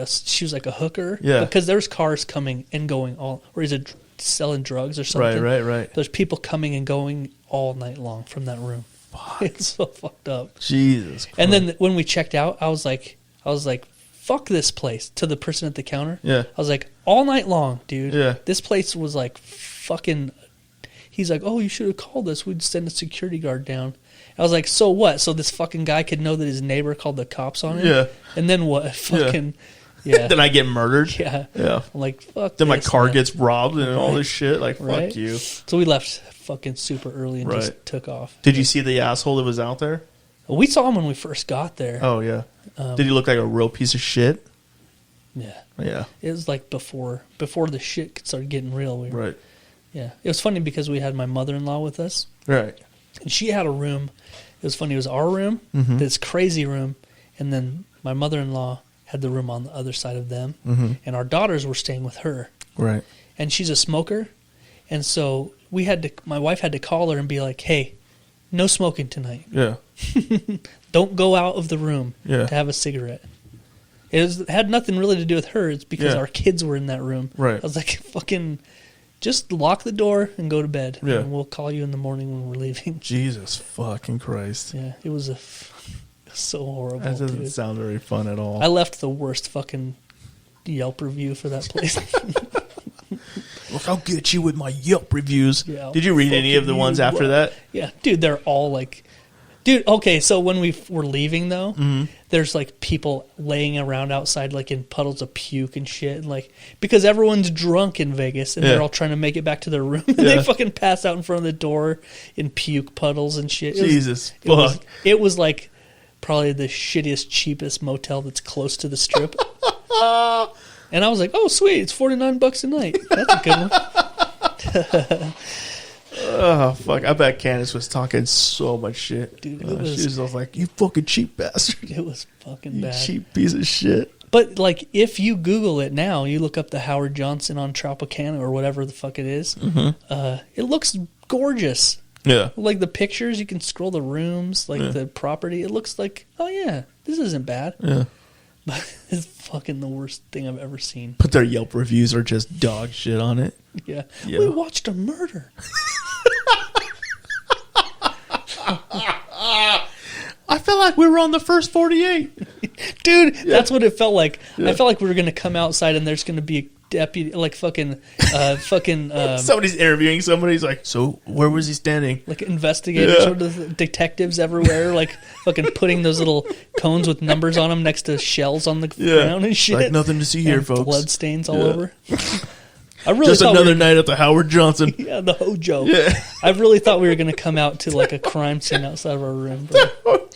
she was like a hooker. Yeah. Because there's cars coming and going or is it selling drugs or something? Right. There's people coming and going all night long from that room. Fuck. It's so fucked up. Jesus Christ. And then when we checked out, I was like, fuck this place, to the person at the counter. Yeah. I was like, all night long, dude. Yeah. This place was like fucking. He's like, oh, you should have called us. We'd send a security guard down. I was like, so what? So this fucking guy could know that his neighbor called the cops on him? Yeah. And then what? Fucking, yeah. Then I get murdered? Yeah. Yeah. I'm like, fuck Then my this, car man. gets robbed and all this shit. Like, Right? fuck you. So we left fucking super early and just took off. Did you see the asshole that was out there? We saw him when we first got there. Oh, yeah. Did he look like a real piece of shit? Yeah. Yeah. It was like before the shit started getting real. Right. Yeah. It was funny because we had my mother-in-law with us. Right. And she had a room. It was funny. It was our room, this crazy room, and then my mother-in-law had the room on the other side of them, and our daughters were staying with her. Right. And she's a smoker, and so my wife had to call her and be like, hey, no smoking tonight. Yeah. Don't go out of the room Yeah. to have a cigarette. It had nothing really to do with her. It's because our kids were in that room. Right. I was like, fucking, just lock the door and go to bed. Yeah. And we'll call you in the morning when we're leaving. Jesus fucking Christ. Yeah, it was so horrible. That doesn't dude. sound very fun at all. I left the worst fucking Yelp review for that place. Look, I'll get you with my Yelp reviews. Yeah, Did you read any of the ones after that? Yeah, dude, they're all like, dude. Okay, so when we were leaving though, there's like people laying around outside like in puddles of puke and shit, like because everyone's drunk in Vegas and they're all trying to make it back to their room and they fucking pass out in front of the door in puke puddles and shit. It was like probably the shittiest, cheapest motel that's close to the strip. And I was like, oh, sweet, it's $49 a night. That's a good one. Oh, fuck. I bet Candace was talking so much shit. Dude, she was all like, you fucking cheap bastard. It was fucking You bad. cheap piece of shit. But, like, if you Google it now, you look up the Howard Johnson on Tropicana or whatever the fuck it is, it looks gorgeous. Yeah. Like, the pictures, you can scroll the rooms, like, the property. It looks like, oh, yeah, this isn't bad. Yeah. But it's fucking the worst thing I've ever seen. But their Yelp reviews are just dog shit on it. Yeah. Yeah. We watched a murder. I felt like we were on the first 48. Dude, that's what it felt like. I felt like we were going to come outside and there's going to be a deputy, like fucking Somebody's interviewing somebody. He's like, so where was he standing? like investigators, sort of detectives everywhere, like fucking putting those little cones with numbers on them next to shells on the ground and shit. Like, nothing to see here, and folks. Blood stains all over. I really Just thought another night at the Howard Johnson. Yeah, the Hojo. Yeah. I really thought we were going to come out to like a crime scene outside of our room. Bro.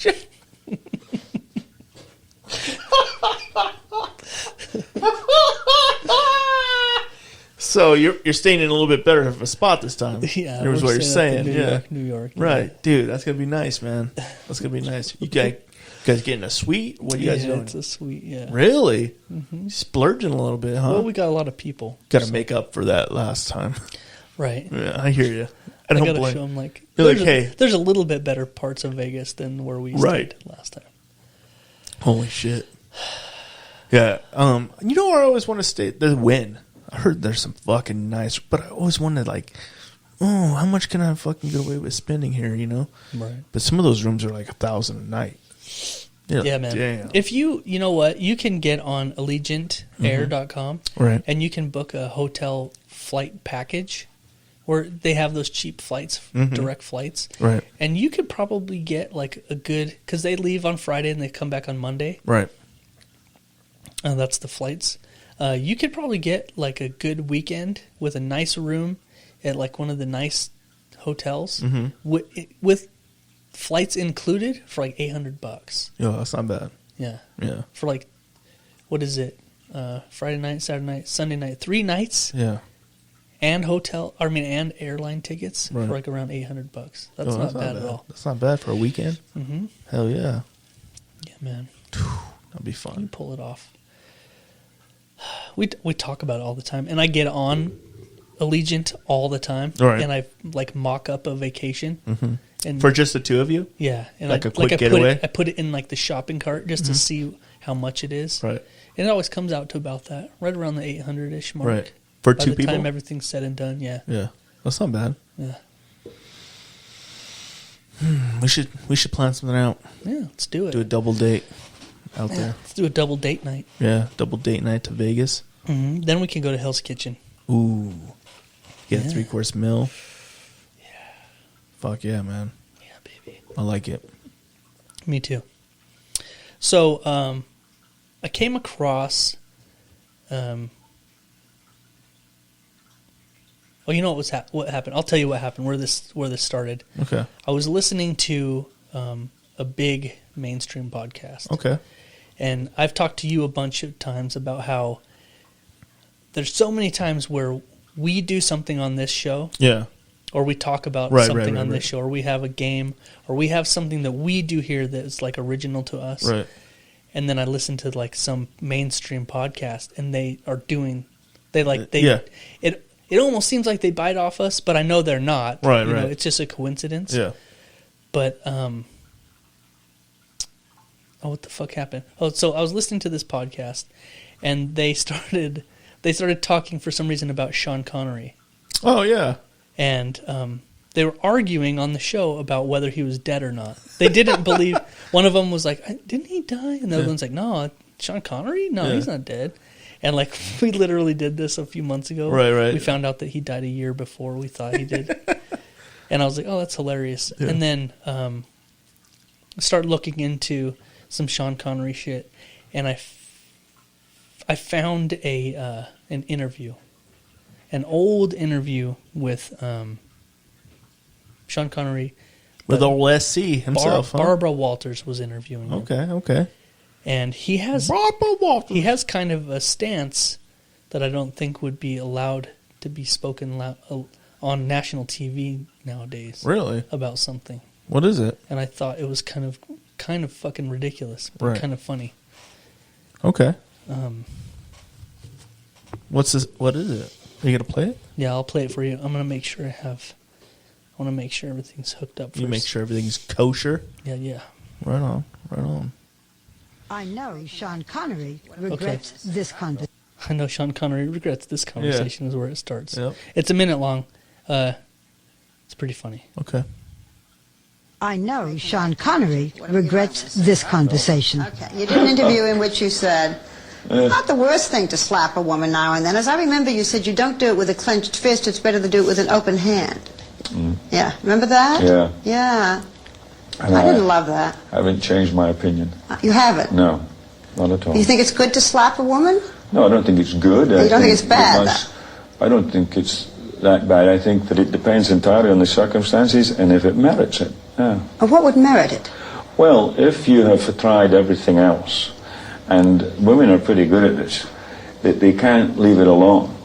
So you're staying in a little bit better of a spot this time. Yeah, That was what you're saying. New York. Right, dude. That's gonna be nice, man. That's gonna be nice. You guys getting a suite? What are you guys doing? It's a suite. Yeah. Really? Splurging a little bit, huh? Well, we got a lot of people. Got to make up for that last time. Right. Yeah, I hear you. I I don't gotta blame. show them like You're like, there's hey. there's a little bit better parts of Vegas than where we Right. stayed last time. Holy shit. Yeah. You know where I always want to stay? The Wynn. I heard there's some fucking nice, but I always wanted like, oh, how much can I fucking get away with spending here? You know. Right. But some of those rooms are like $1,000 a night. Yeah, man. Damn. If you know what, you can get on AllegiantAir.com Right. and you can book a hotel flight package where they have those cheap flights, direct flights. Right. And you could probably get like a good, because they leave on Friday and they come back on Monday. Right. That's the flights. You could probably get like a good weekend with a nice room at like one of the nice hotels with flights included for like $800. Yo, that's not bad. Yeah. Yeah. For like, what is it? Friday night, Saturday night, Sunday night, 3 nights Yeah. and and airline tickets for like around $800. That's not bad at all. That's not bad for a weekend. Mm-hmm. Hell yeah. Yeah, man. That'd be You fun. pull it off. We talk about it all the time, and I get on Allegiant all the time, Right. and I like mock up a vacation, and For just the two of you? yeah, and like I, a quick I getaway? I put it in like the shopping cart just to see how much it is, Right. and it always comes out to about that, right around the 800-ish mark. Right. For By two the people? time everything's said and done, yeah. Yeah. That's not bad. Yeah. We should plan something out. Yeah, let's do it. Do a double date out Yeah, there. let's do a double date night. Yeah. Double date night to Vegas. Then we can go to Hell's Kitchen. Ooh. Get a Yeah. 3-course meal. Yeah. Fuck yeah, man. Yeah, baby. I like it. Me too. So, I came across, well, you know what happened? I'll tell you what happened. Where this started. Okay. I was listening to a big mainstream podcast. Okay. And I've talked to you a bunch of times about how there's so many times where we do something on this show, Yeah. or we talk about Right, something right, on this right. show, or we have a game, or we have something that we do here that's like original to us. Right. And then I listen to like some mainstream podcast, and they are doing, Yeah. It almost seems like they bite off us, but I know they're not. Right, You know, right. it's just a coincidence. Yeah. But what the fuck happened? Oh, so I was listening to this podcast, and they started talking for some reason about Sean Connery, Oh, yeah. and they were arguing on the show about whether he was dead or not. They didn't believe. One of them was like, "Didn't he die?" And the other one's like, "No, Sean Connery? No, Yeah. he's not dead." And like we literally did this a few months ago. Right. We found out that he died a year before we thought he did. And I was like, oh, that's hilarious. Yeah. And then I started looking into some Sean Connery shit, and I found an interview, an old interview with Sean Connery. With old SC himself. Barbara Walters was interviewing him. Okay. And he has Barbara Walters. He has kind of a stance that I don't think would be allowed to be spoken on national TV nowadays. Really? About something. What is it? And I thought it was kind of fucking ridiculous, but Right. kind of funny. Okay. What's this? What is it? Are you gonna play it? Yeah, I'll play it for you. I'm gonna make sure I want to make sure everything's hooked up first. You make sure everything's kosher. Yeah. Right on. I know Sean Connery regrets this conversation. I know Sean Connery regrets this conversation is where it starts. Yep. It's a minute long. It's pretty funny. Okay. I know Sean Connery regrets this conversation. Okay, you did an interview in which you said, not the worst thing to slap a woman now and then. As I remember, you said you don't do it with a clenched fist, it's better to do it with an open hand. Yeah, remember that? Yeah. Yeah. And I didn't love that. I haven't changed my opinion. You haven't? No, not at all. You think it's good to slap a woman? No, I don't think it's good. You don't think it's bad, I don't think it's that bad. I think that it depends entirely on the circumstances and if it merits it. Yeah. What would merit it? Well, if you have tried everything else, and women are pretty good at this, they can't leave it alone.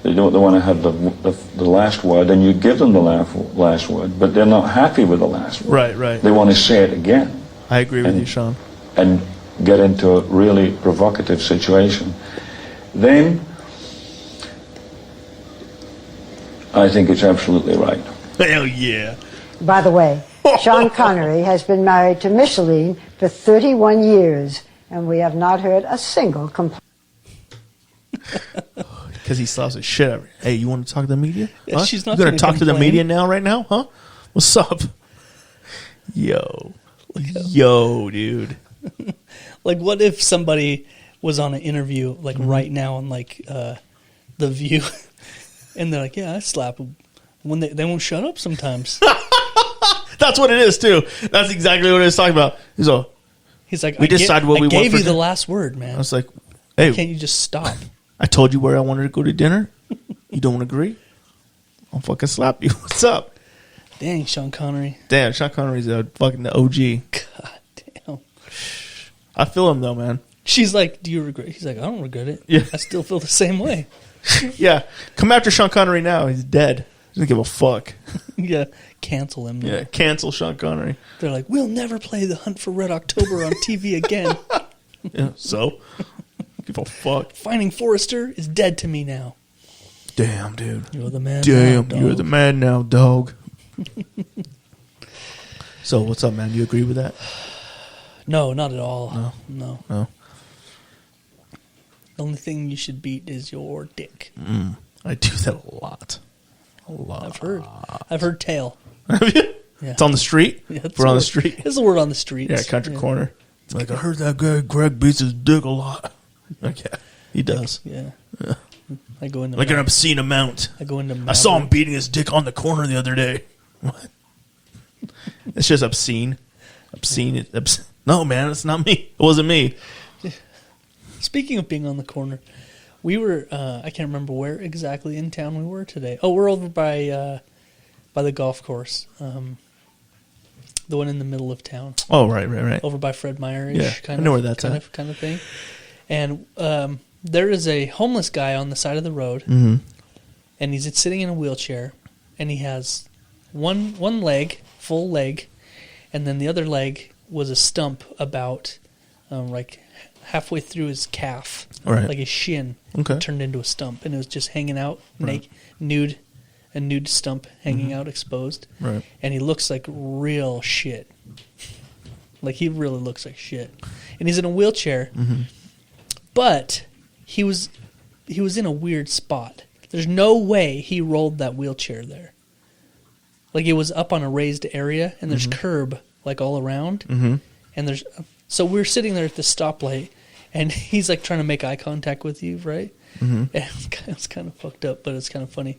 They want to have the last word, and you give them the last word, but they're not happy with the last word. Right. They want to say it again. I agree with you, Sean. And get into a really provocative situation. Then, I think it's absolutely right. Hell yeah. By the way, Sean Connery has been married to Micheline for 31 years, and we have not heard a single complaint. Because he slaps the shit out of her. Hey, you want to talk to the media? Yeah, Huh? she's not You gonna gonna talk to the complain. media now, right now? Huh? What's up? Yo, dude. Like, what if somebody was on an interview, like, right now on, like, The View, and they're like, yeah, I slap them. When they won't shut up sometimes. That's what it is, too. That's exactly what I was talking about. He's like, we decided what we want gave for you the dinner. last word, man. I was like, hey, Can't you just stop? I told you where I wanted to go to dinner. You don't agree? I'll fucking slap you. What's up? Dang, Sean Connery. Damn, Sean Connery's a fucking OG. God damn. I feel him, though, man. She's like, do you regret? He's like, I don't regret it. Yeah. I still feel the same way. Yeah. Come after Sean Connery now. He's dead. Doesn't give a fuck. Yeah, cancel him. Yeah, cancel Sean Connery. They're like, we'll never play The Hunt for Red October on TV again. Yeah, so? Give a fuck. Finding Forrester is dead to me now. Damn, dude. You're the man. Damn, now, you're dog. the man now, dog. So, what's up, man? You agree with that? No, not at all. No. No. The only thing you should beat is your dick. I do that a lot. I've heard tail. Have you? Yeah. It's on the street? Yeah, We're on the street? It's the word on the street. Yeah, country corner. It's like, I heard that guy Greg beats his dick a lot. Like, yeah, he does. Yeah. I go into Like an obscene amount. I go into I saw him beating his dick on the corner the other day. What? It's just obscene. Obscene. No, man, it's not me. It wasn't me. Speaking of being on the corner, we were I can't remember where exactly in town we were today. Oh, we're over by the golf course. The one in the middle of town. Oh, right. Over by Fred Meyer-ish. Yeah, kind I know of, where that's at. kind of thing. And there is a homeless guy on the side of the road, Mm-hmm. and he's sitting in a wheelchair, and he has one leg, full leg, and then the other leg was a stump about like halfway through his calf, Right. like his shin, Okay. turned into a stump, and it was just hanging out, nude, a nude stump hanging out, exposed, Right. and he looks like real shit. Like, he really looks like shit, and he's in a wheelchair, but he was in a weird spot. There's no way he rolled that wheelchair there. Like, it was up on a raised area, and there's curb like all around, and so we're sitting there at the stoplight, And he's like trying to make eye contact with you, right? Mm-hmm. And it's kind of fucked up, but it's kind of funny.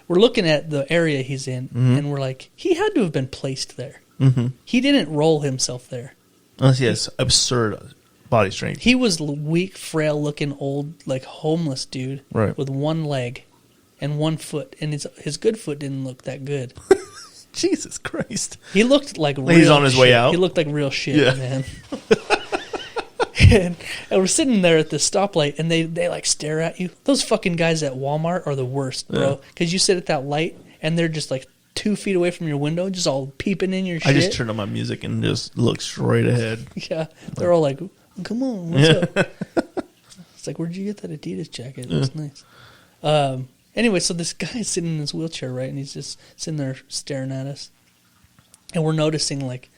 We're looking at the area he's in, and we're like, he had to have been placed there. Mm-hmm. He didn't roll himself there. Unless he has absurd body strength. He was weak, frail-looking, old, like homeless dude Right. with one leg and 1 foot, and his good foot didn't look that good. Jesus Christ. He looked like real he's on his way shit. out? He looked like real shit, Yeah. man. and we're sitting there at the stoplight, and they like stare at you. Those fucking guys at Walmart are the worst, bro. Because you sit at that light, and they're just like 2 feet away from your window, just all peeping in your shit. I just turn on my music and just look straight ahead. Yeah, they're all like, "Come on, what's up?" It's like, "Where'd you get that Adidas jacket? It looks nice." Anyway, so this guy's sitting in his wheelchair, right, and he's just sitting there staring at us, and we're noticing like,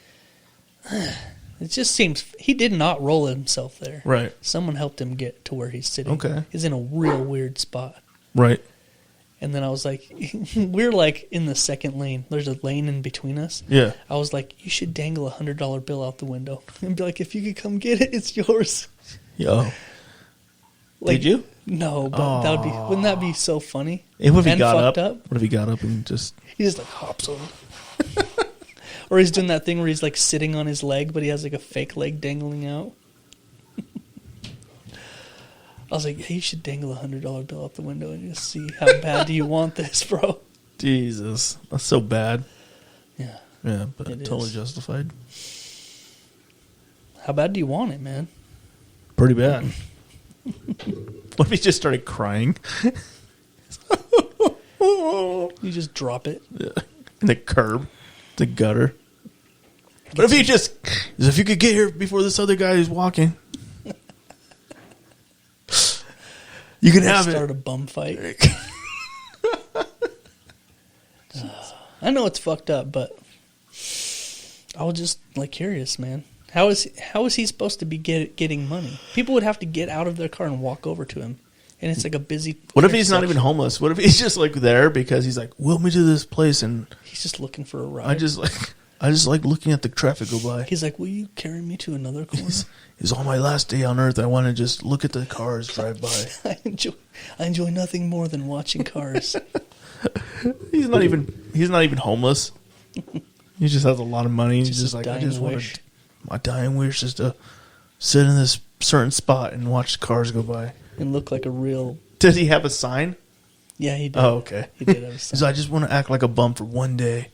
it just seems he did not roll himself there. Right. Someone helped him get to where he's sitting. Okay. He's in a real weird spot. Right. And then I was like, we're like in the second lane. There's a lane in between us. Yeah. I was like, you should dangle a $100 bill out the window and be like, if you could come get it, it's yours. Yo. Like, Did you? No, but that would be. Wouldn't that be so funny? What if he And got fucked up? What if he got up and just... He just like hops over. Or he's doing that thing where he's like sitting on his leg, but he has like a fake leg dangling out. I was like, hey, you should dangle a $100 bill out the window and just see how bad do you want this, bro. Jesus. That's so bad. Yeah. Yeah, but It totally is. justified. How bad do you want it, man? Pretty bad. What if he just started crying? You just drop it. In the curb. The gutter. What if he just... If you could get here before this other guy is walking. You can have Start it. a bum fight. I know it's fucked up, but I was just like curious, man. How is he supposed to be getting money? People would have to get out of their car and walk over to him, and it's like a busy. What if he's not even homeless? What if he's just like there because he's like, wheel me to this place, and He's just looking for a ride. I just like looking at the traffic go by. He's like, will you carry me to another corner? It's on my last day on earth. I want to just look at the cars drive by. I enjoy nothing more than watching cars. He's not even homeless. He just has a lot of money. He's just like, I just want wish. to. My dying wish is to sit in this certain spot and watch cars go by. And look like a real. Does he have a sign? Yeah, he did. Oh, okay. He did have a He's sign. like, I just want to act like a bum for one day.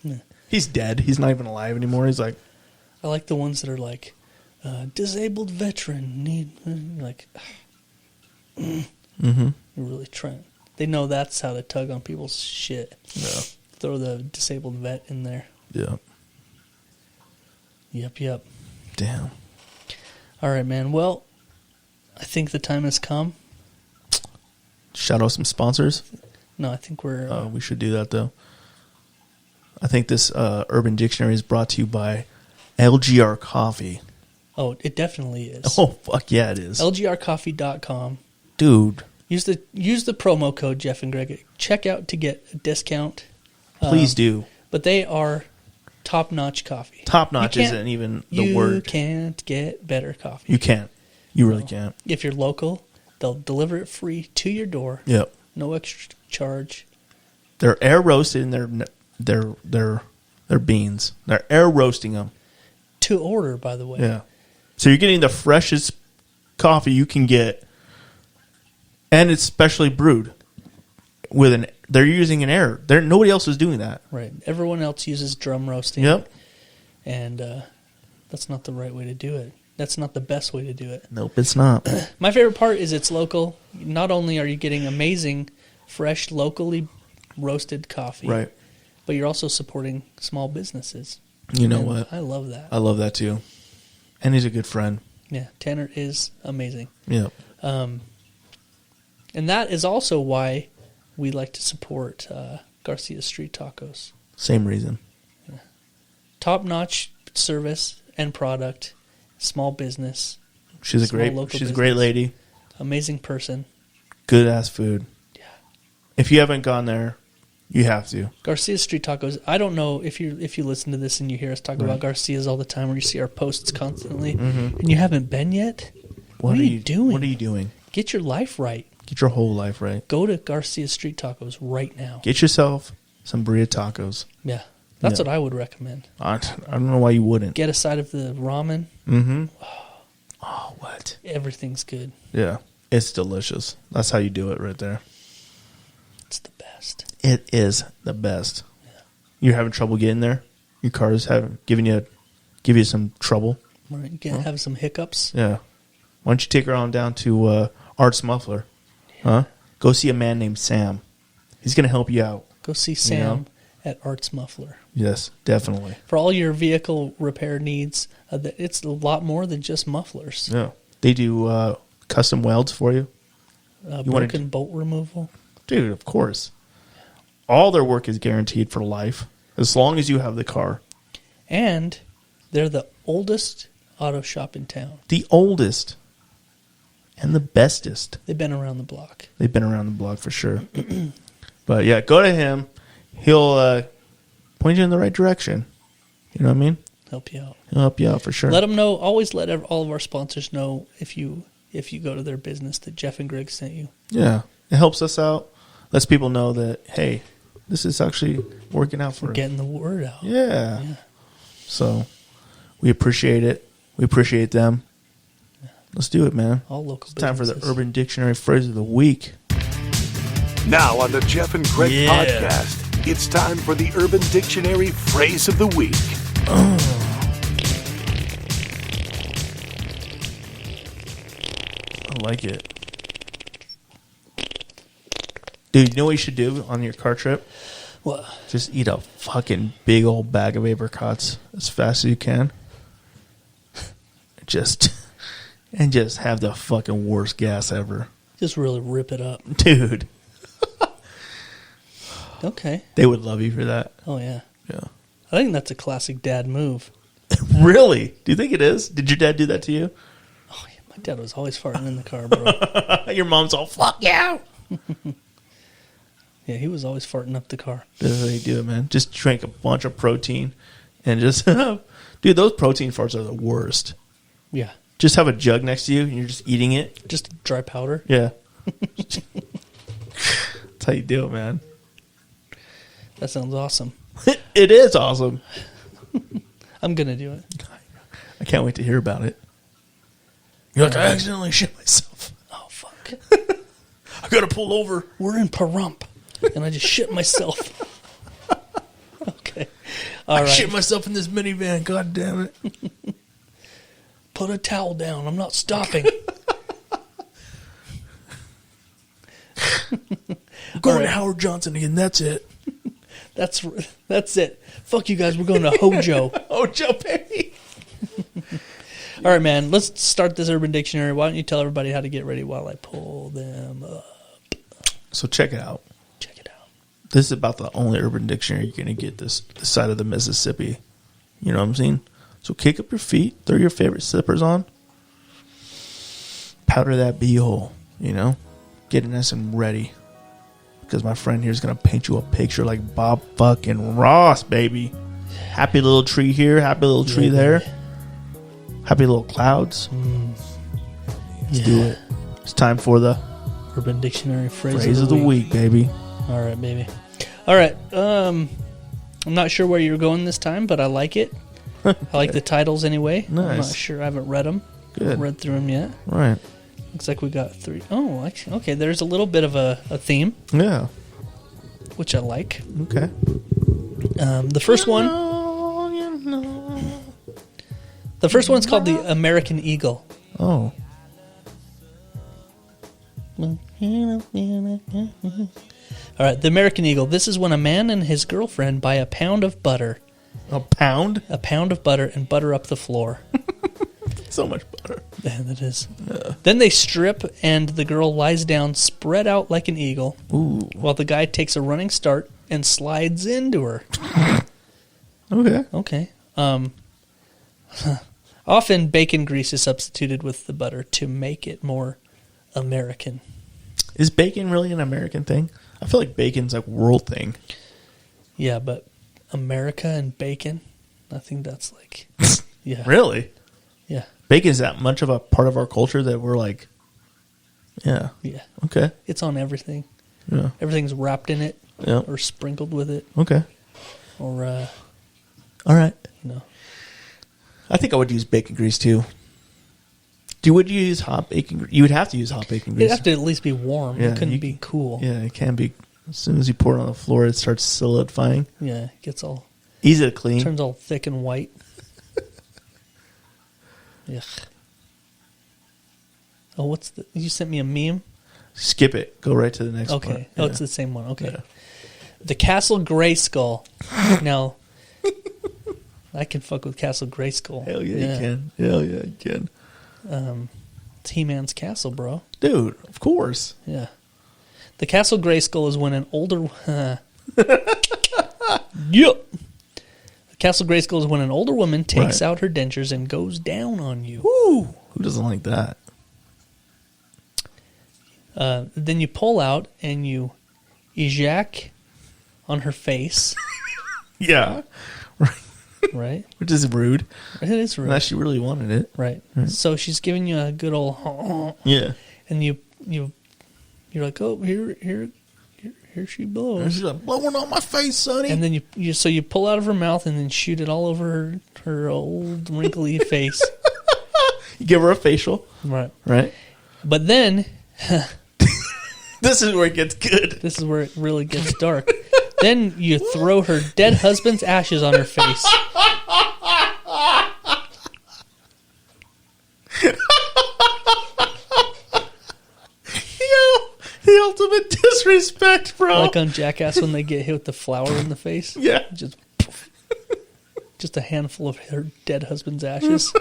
Yeah. He's dead. He's not even alive anymore. He's like, I like the ones that are like, disabled veteran need like. mm-hmm. You're really trying. They know that's how to tug on people's shit. Yeah. Throw the disabled vet in there. Yeah. Yep. Damn. All right, man. Well, I think the time has come. Shout out some sponsors. No, I think we're... We should do that, though. I think this Urban Dictionary is brought to you by LGR Coffee. Oh, it definitely is. Oh, fuck yeah, it is. LGRcoffee.com. Dude. Use the promo code Jeff and Greg. Check out to get a discount. Please do. But they are top-notch coffee. Top-notch isn't even the word. You can't get better coffee. You can't. You really can't. If you're local, they'll deliver it free to your door. Yep. No extra charge. They're air roasted in their beans. They're air roasting them. To order, by the way. Yeah. So you're getting the freshest coffee you can get, and it's specially brewed with they're using an air. Nobody else is doing that. Right. Everyone else uses drum roasting. Yep. And that's not the right way to do it. That's not the best way to do it. Nope, it's not. My favorite part is it's local. Not only are you getting amazing, fresh, locally roasted coffee, Right. but you're also supporting small businesses. You know And what? I love that. I love that too. And he's a good friend. Yeah, Tanner is amazing. Yep. And that is also why we like to support Garcia Street Tacos. Same reason. Top-notch service and product, small business, She's a Small great local she's a great business. lady. amazing person. Good ass food. Yeah. If you haven't gone there, you have to. Garcia Street Tacos. I don't know if you listen to this and you hear us talk about Garcia's all the time, or you see our posts constantly, and you haven't been yet. What are you doing? What are you doing? Get your life right. Get your whole life right. Go to Garcia Street Tacos right now. Get yourself some burrito tacos. Yeah. That's what I would recommend. I don't know why you wouldn't. Get a side of the ramen. Mm-hmm. Oh, what? Everything's good. Yeah. It's delicious. That's how you do it right there. It's the best. It is the best. Yeah. You're having trouble getting there? Your car is give you some trouble? Right. You can have some hiccups. Yeah. Why don't you take her on down to Art's Muffler? Huh? Go see a man named Sam. He's going to help you out. Go see Sam at Art's Muffler. Yes, definitely. For all your vehicle repair needs, it's a lot more than just mufflers. Yeah. They do custom welds for you. Broken bolt removal. Dude, of course. All their work is guaranteed for life, as long as you have the car. And they're the oldest auto shop in town. The oldest and the bestest. They've been around the block. They've been around the block for sure. But yeah, go to him. He'll point you in the right direction. You know what I mean? Help you out. He'll help you out for sure. Let them know. Always let all of our sponsors know if you go to their business that Jeff and Greg sent you. Yeah. It helps us out. Lets people know that, hey, this is actually working out for us. Getting the word out. Yeah. So we appreciate it. We appreciate them. Let's do it, man. All local It's time for the businesses. Urban Dictionary Phrase of the Week. Now on the Jeff and Greg podcast, it's time for the Urban Dictionary Phrase of the Week. I like it. Dude, you know what you should do on your car trip? What? Just eat a fucking big old bag of apricots as fast as you can. And just have the fucking worst gas ever. Just really rip it up. Dude. Okay. They would love you for that. Oh, yeah. Yeah. I think that's a classic dad move. Really? Do you think it is? Did your dad do that to you? Oh, yeah. My dad was always farting in the car, bro. Your mom's all, fuck you. Yeah, he was always farting up the car. That's how you do it, man. Just drink a bunch of protein and just... Dude, those protein farts are the worst. Yeah. Just have a jug next to you and you're just eating it. Just dry powder. Yeah. That's how you do it, man. That sounds awesome. It is awesome. I'm going to do it. I can't wait to hear about it. You're like, I accidentally shit myself. Oh, fuck. I gotta pull over. We're in Pahrump, and I just shit myself. Okay. All I right. shit myself in this minivan. God damn it. Put a towel down. I'm not stopping. I'm going to Howard Johnson again. That's it. That's it. Fuck you guys. We're going to Hojo. Hojo, baby. All right, man. Let's start this Urban Dictionary. Why don't you tell everybody how to get ready while I pull them up? So check it out. Check it out. This is about the only Urban Dictionary you're going to get this side of the Mississippi. You know what I'm saying? So kick up your feet, throw your favorite slippers on, powder that b-hole, you know? Get it nice and ready. Because my friend here is going to paint you a picture like Bob fucking Ross, baby. Happy little tree here, happy little tree there. Happy little clouds. Let's do it. It's time for the Urban Dictionary Phrase of the week, baby. All right, baby. All right. I'm not sure where you're going this time, but I like it. I like the titles anyway. Nice. I'm not sure. I haven't read them. Good. Haven't read through them yet. Right. Looks like we got 3. Oh, actually, okay. There's a little bit of a theme, Yeah. which I like. Okay. The first one. The first one's called the American Eagle. Oh. All right, the American Eagle. This is when a man and his girlfriend buy a pound of butter. A pound? A pound of butter and butter up the floor. So much butter. Yeah, that is. Then they strip and the girl lies down spread out like an eagle. Ooh. While the guy takes a running start and slides into her. Okay. Okay. Often bacon grease is substituted with the butter to make it more American. Is bacon really an American thing? I feel like bacon's like a world thing. Yeah, but America and bacon, I think that's like, yeah. Really? Yeah. Bacon is that much of a part of our culture that we're like, yeah. Yeah. Okay. It's on everything. Yeah. Everything's wrapped in it Yeah. or sprinkled with it Okay. or, All right. you know. I think I would use bacon grease too. Would you use hot bacon grease? You would have to use hot bacon grease. It'd have to at least be warm. Yeah, It couldn't you be cool. Yeah, it can be. As soon as you pour it on the floor, it starts solidifying. Yeah. It gets all, Easy to clean. turns all thick and white. Yuck. Oh, you sent me a meme? Skip it. Go right to the next Okay. part. Oh, Yeah. it's the same one. Okay. Yeah. The Castle Grayskull. Now, I can fuck with Castle Grayskull. Hell yeah, you can. Hell yeah, you can. It's He-Man's castle, bro. Dude, of course. Yeah. The Castle Grayskull is when an older... Yep. The Castle Grayskull is when an older woman takes Right. out her dentures and goes down on you. Woo! Who doesn't like that? Then you pull out and you ejac on her face, Yeah. right? Which is rude. It is rude. Unless she really wanted it. Right. So she's giving you a good old... Yeah. And you're like, oh, here she And blows. she's like, blowing on my face, sonny. And then you pull out of her mouth and then shoot it all over her old wrinkly face. You give her a facial. Right. Right? But then This is where it gets good. this is where it really gets dark. Then you throw her dead husband's ashes on her face. The ultimate disrespect, bro. Like on Jackass when they get hit with the flour in the face. Yeah. Just a handful of her dead husband's ashes.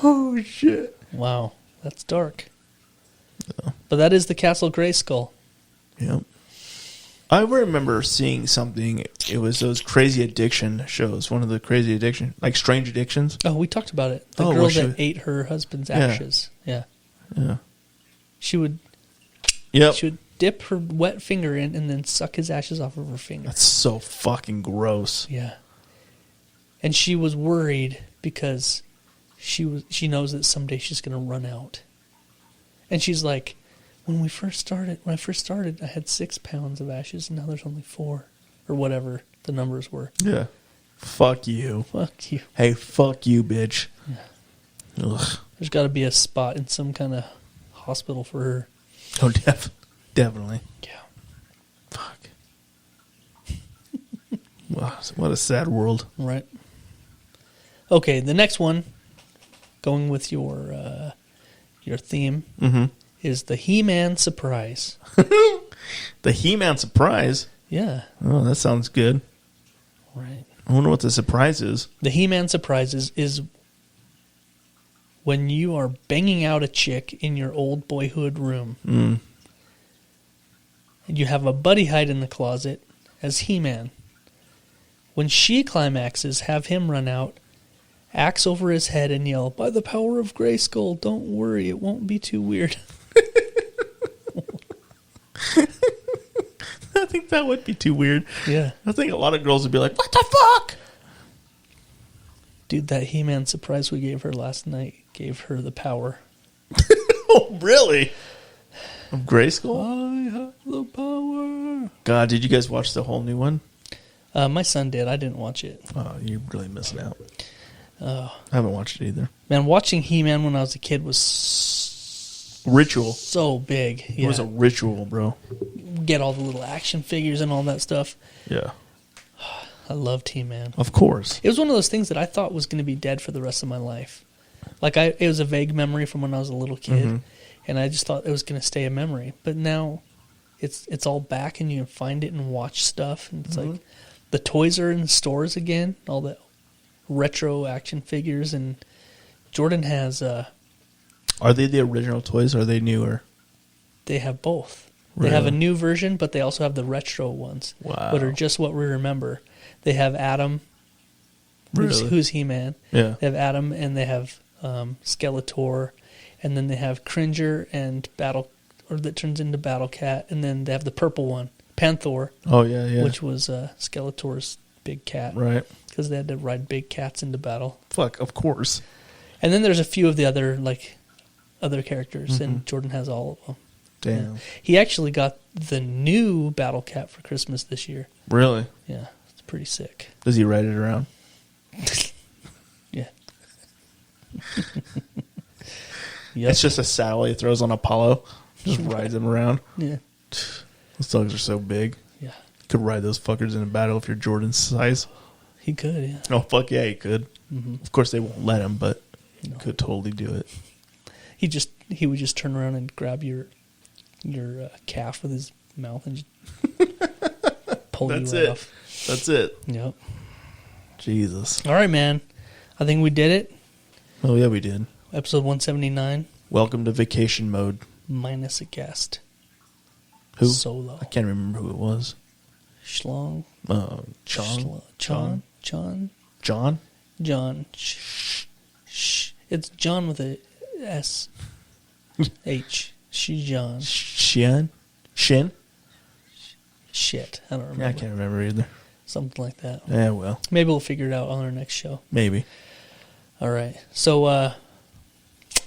Oh, shit. Wow. That's dark. But that is the Castle Grayskull. Yep. I remember seeing something. It was those crazy addiction shows. One of the crazy addiction, like Strange Addictions. Oh, we talked about it. The Oh, girl was she- that ate her husband's ashes. Yeah. Yeah. She would Yep. She would dip her wet finger in and then suck his ashes off of her finger. That's so fucking gross. Yeah. And she was worried because she knows that someday she's going to run out. And she's like, when I first started, I had 6 pounds of ashes, and now there's only 4, or whatever the numbers were. Yeah. Fuck you. Fuck you. Hey, fuck you, bitch. Ugh. There's got to be a spot in some kind of hospital for her. Oh, definitely. Yeah. Fuck. Wow, what a sad world. Right. Okay, the next one, going with your theme, is the He-Man surprise. The He-Man surprise? Yeah. Oh, that sounds good. Right. I wonder what the surprise is. The He-Man surprise is when you are banging out a chick in your old boyhood room. Mm. And you have a buddy hide in the closet as He-Man. When she climaxes, have him run out, axe over his head, and yell, "By the power of Grayskull, don't worry, it won't be too weird." I think that would be too weird. Yeah. I think a lot of girls would be like, what the fuck? Dude, that He-Man surprise we gave her last night gave her the power. Oh, really? Of Grayskull? I have the power. God, did you guys watch the whole new one? My son did. I didn't watch it. Oh, you're really missing out. I haven't watched it either. Man, watching He-Man when I was a kid was Ritual. so big. It was a ritual, bro. Get all the little action figures and all that stuff. Yeah. I loved He-Man. Of course. It was one of those things that I thought was going to be dead for the rest of my life. Like, it was a vague memory from when I was a little kid, and I just thought it was going to stay a memory. But now it's all back, and you can find it and watch stuff. And it's like the toys are in stores again, all the retro action figures. And Jordan has... Are they the original toys or are they newer? They have both. Really? They have a new version, but they also have the retro ones. Wow. That are just what we remember. They have Adam, Really? who's He-Man. Yeah. They have Adam, and they have Skeletor, and then they have Cringer and that turns into Battle Cat, and then they have the purple one, Panther, Oh, yeah, yeah. which was Skeletor's big cat. Right. because they had to ride big cats into battle. Fuck, of course. And then there's a few of the other characters, and Jordan has all of them. Damn. Yeah. He actually got the new battle cat for Christmas this year. Really? Yeah, it's pretty sick. Does he ride it around? Yeah. Yep. It's just a saddle he throws on Apollo. Just rides him around. Yeah. Those dogs are so big. Yeah. You could ride those fuckers in a battle if you're Jordan's size. He could, yeah. Oh, fuck yeah, he could. Of course, they won't let him, but he could totally do it. He would just turn around and grab your calf with his mouth and just pull That's you right it. off. That's it. Yep. Jesus. All right, man. I think we did it. Oh, yeah, we did. Episode 179. Welcome to vacation mode. Minus a guest. Who? Solo. I can't remember who it was. Schlong. Chong? John. John? John. It's John with a S. H. John. Shin? Shit. I don't remember. Yeah, I can't remember either. Something like that. Yeah, well. Maybe we'll figure it out on our next show. Maybe. All right. So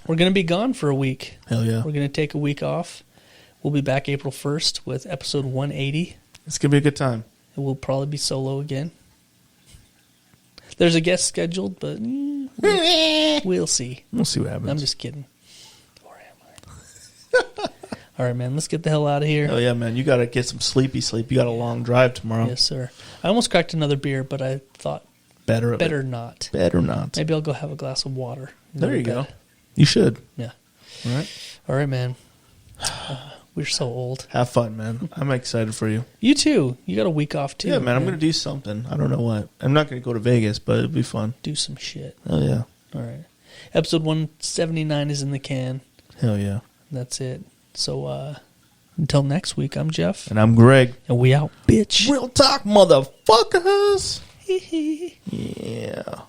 we're going to be gone for a week. Hell yeah. We're going to take a week off. We'll be back April 1st with episode 180. It's going to be a good time. It will probably be solo again. There's a guest scheduled, but we'll see. We'll see what happens. I'm just kidding. Or am I? All right, man. Let's get the hell out of here. Oh, yeah, man. You got to get some sleepy sleep. You got a long drive tomorrow. Yes, sir. I almost cracked another beer, but I thought Better not. Better not. Maybe I'll go have a glass of water. There you go. You should. Yeah. All right. All right, man. We're so old. Have fun, man. I'm excited for you. You too. You got a week off too. Yeah, man. I'm going to do something. I don't know what. I'm not going to go to Vegas, but it'll be fun. do some shit. Oh, yeah. All right. Episode 179 is in the can. Hell yeah. That's it. So until next week, I'm Jeff. And I'm Greg. And we out, bitch. Real talk, motherfuckers. Yeah.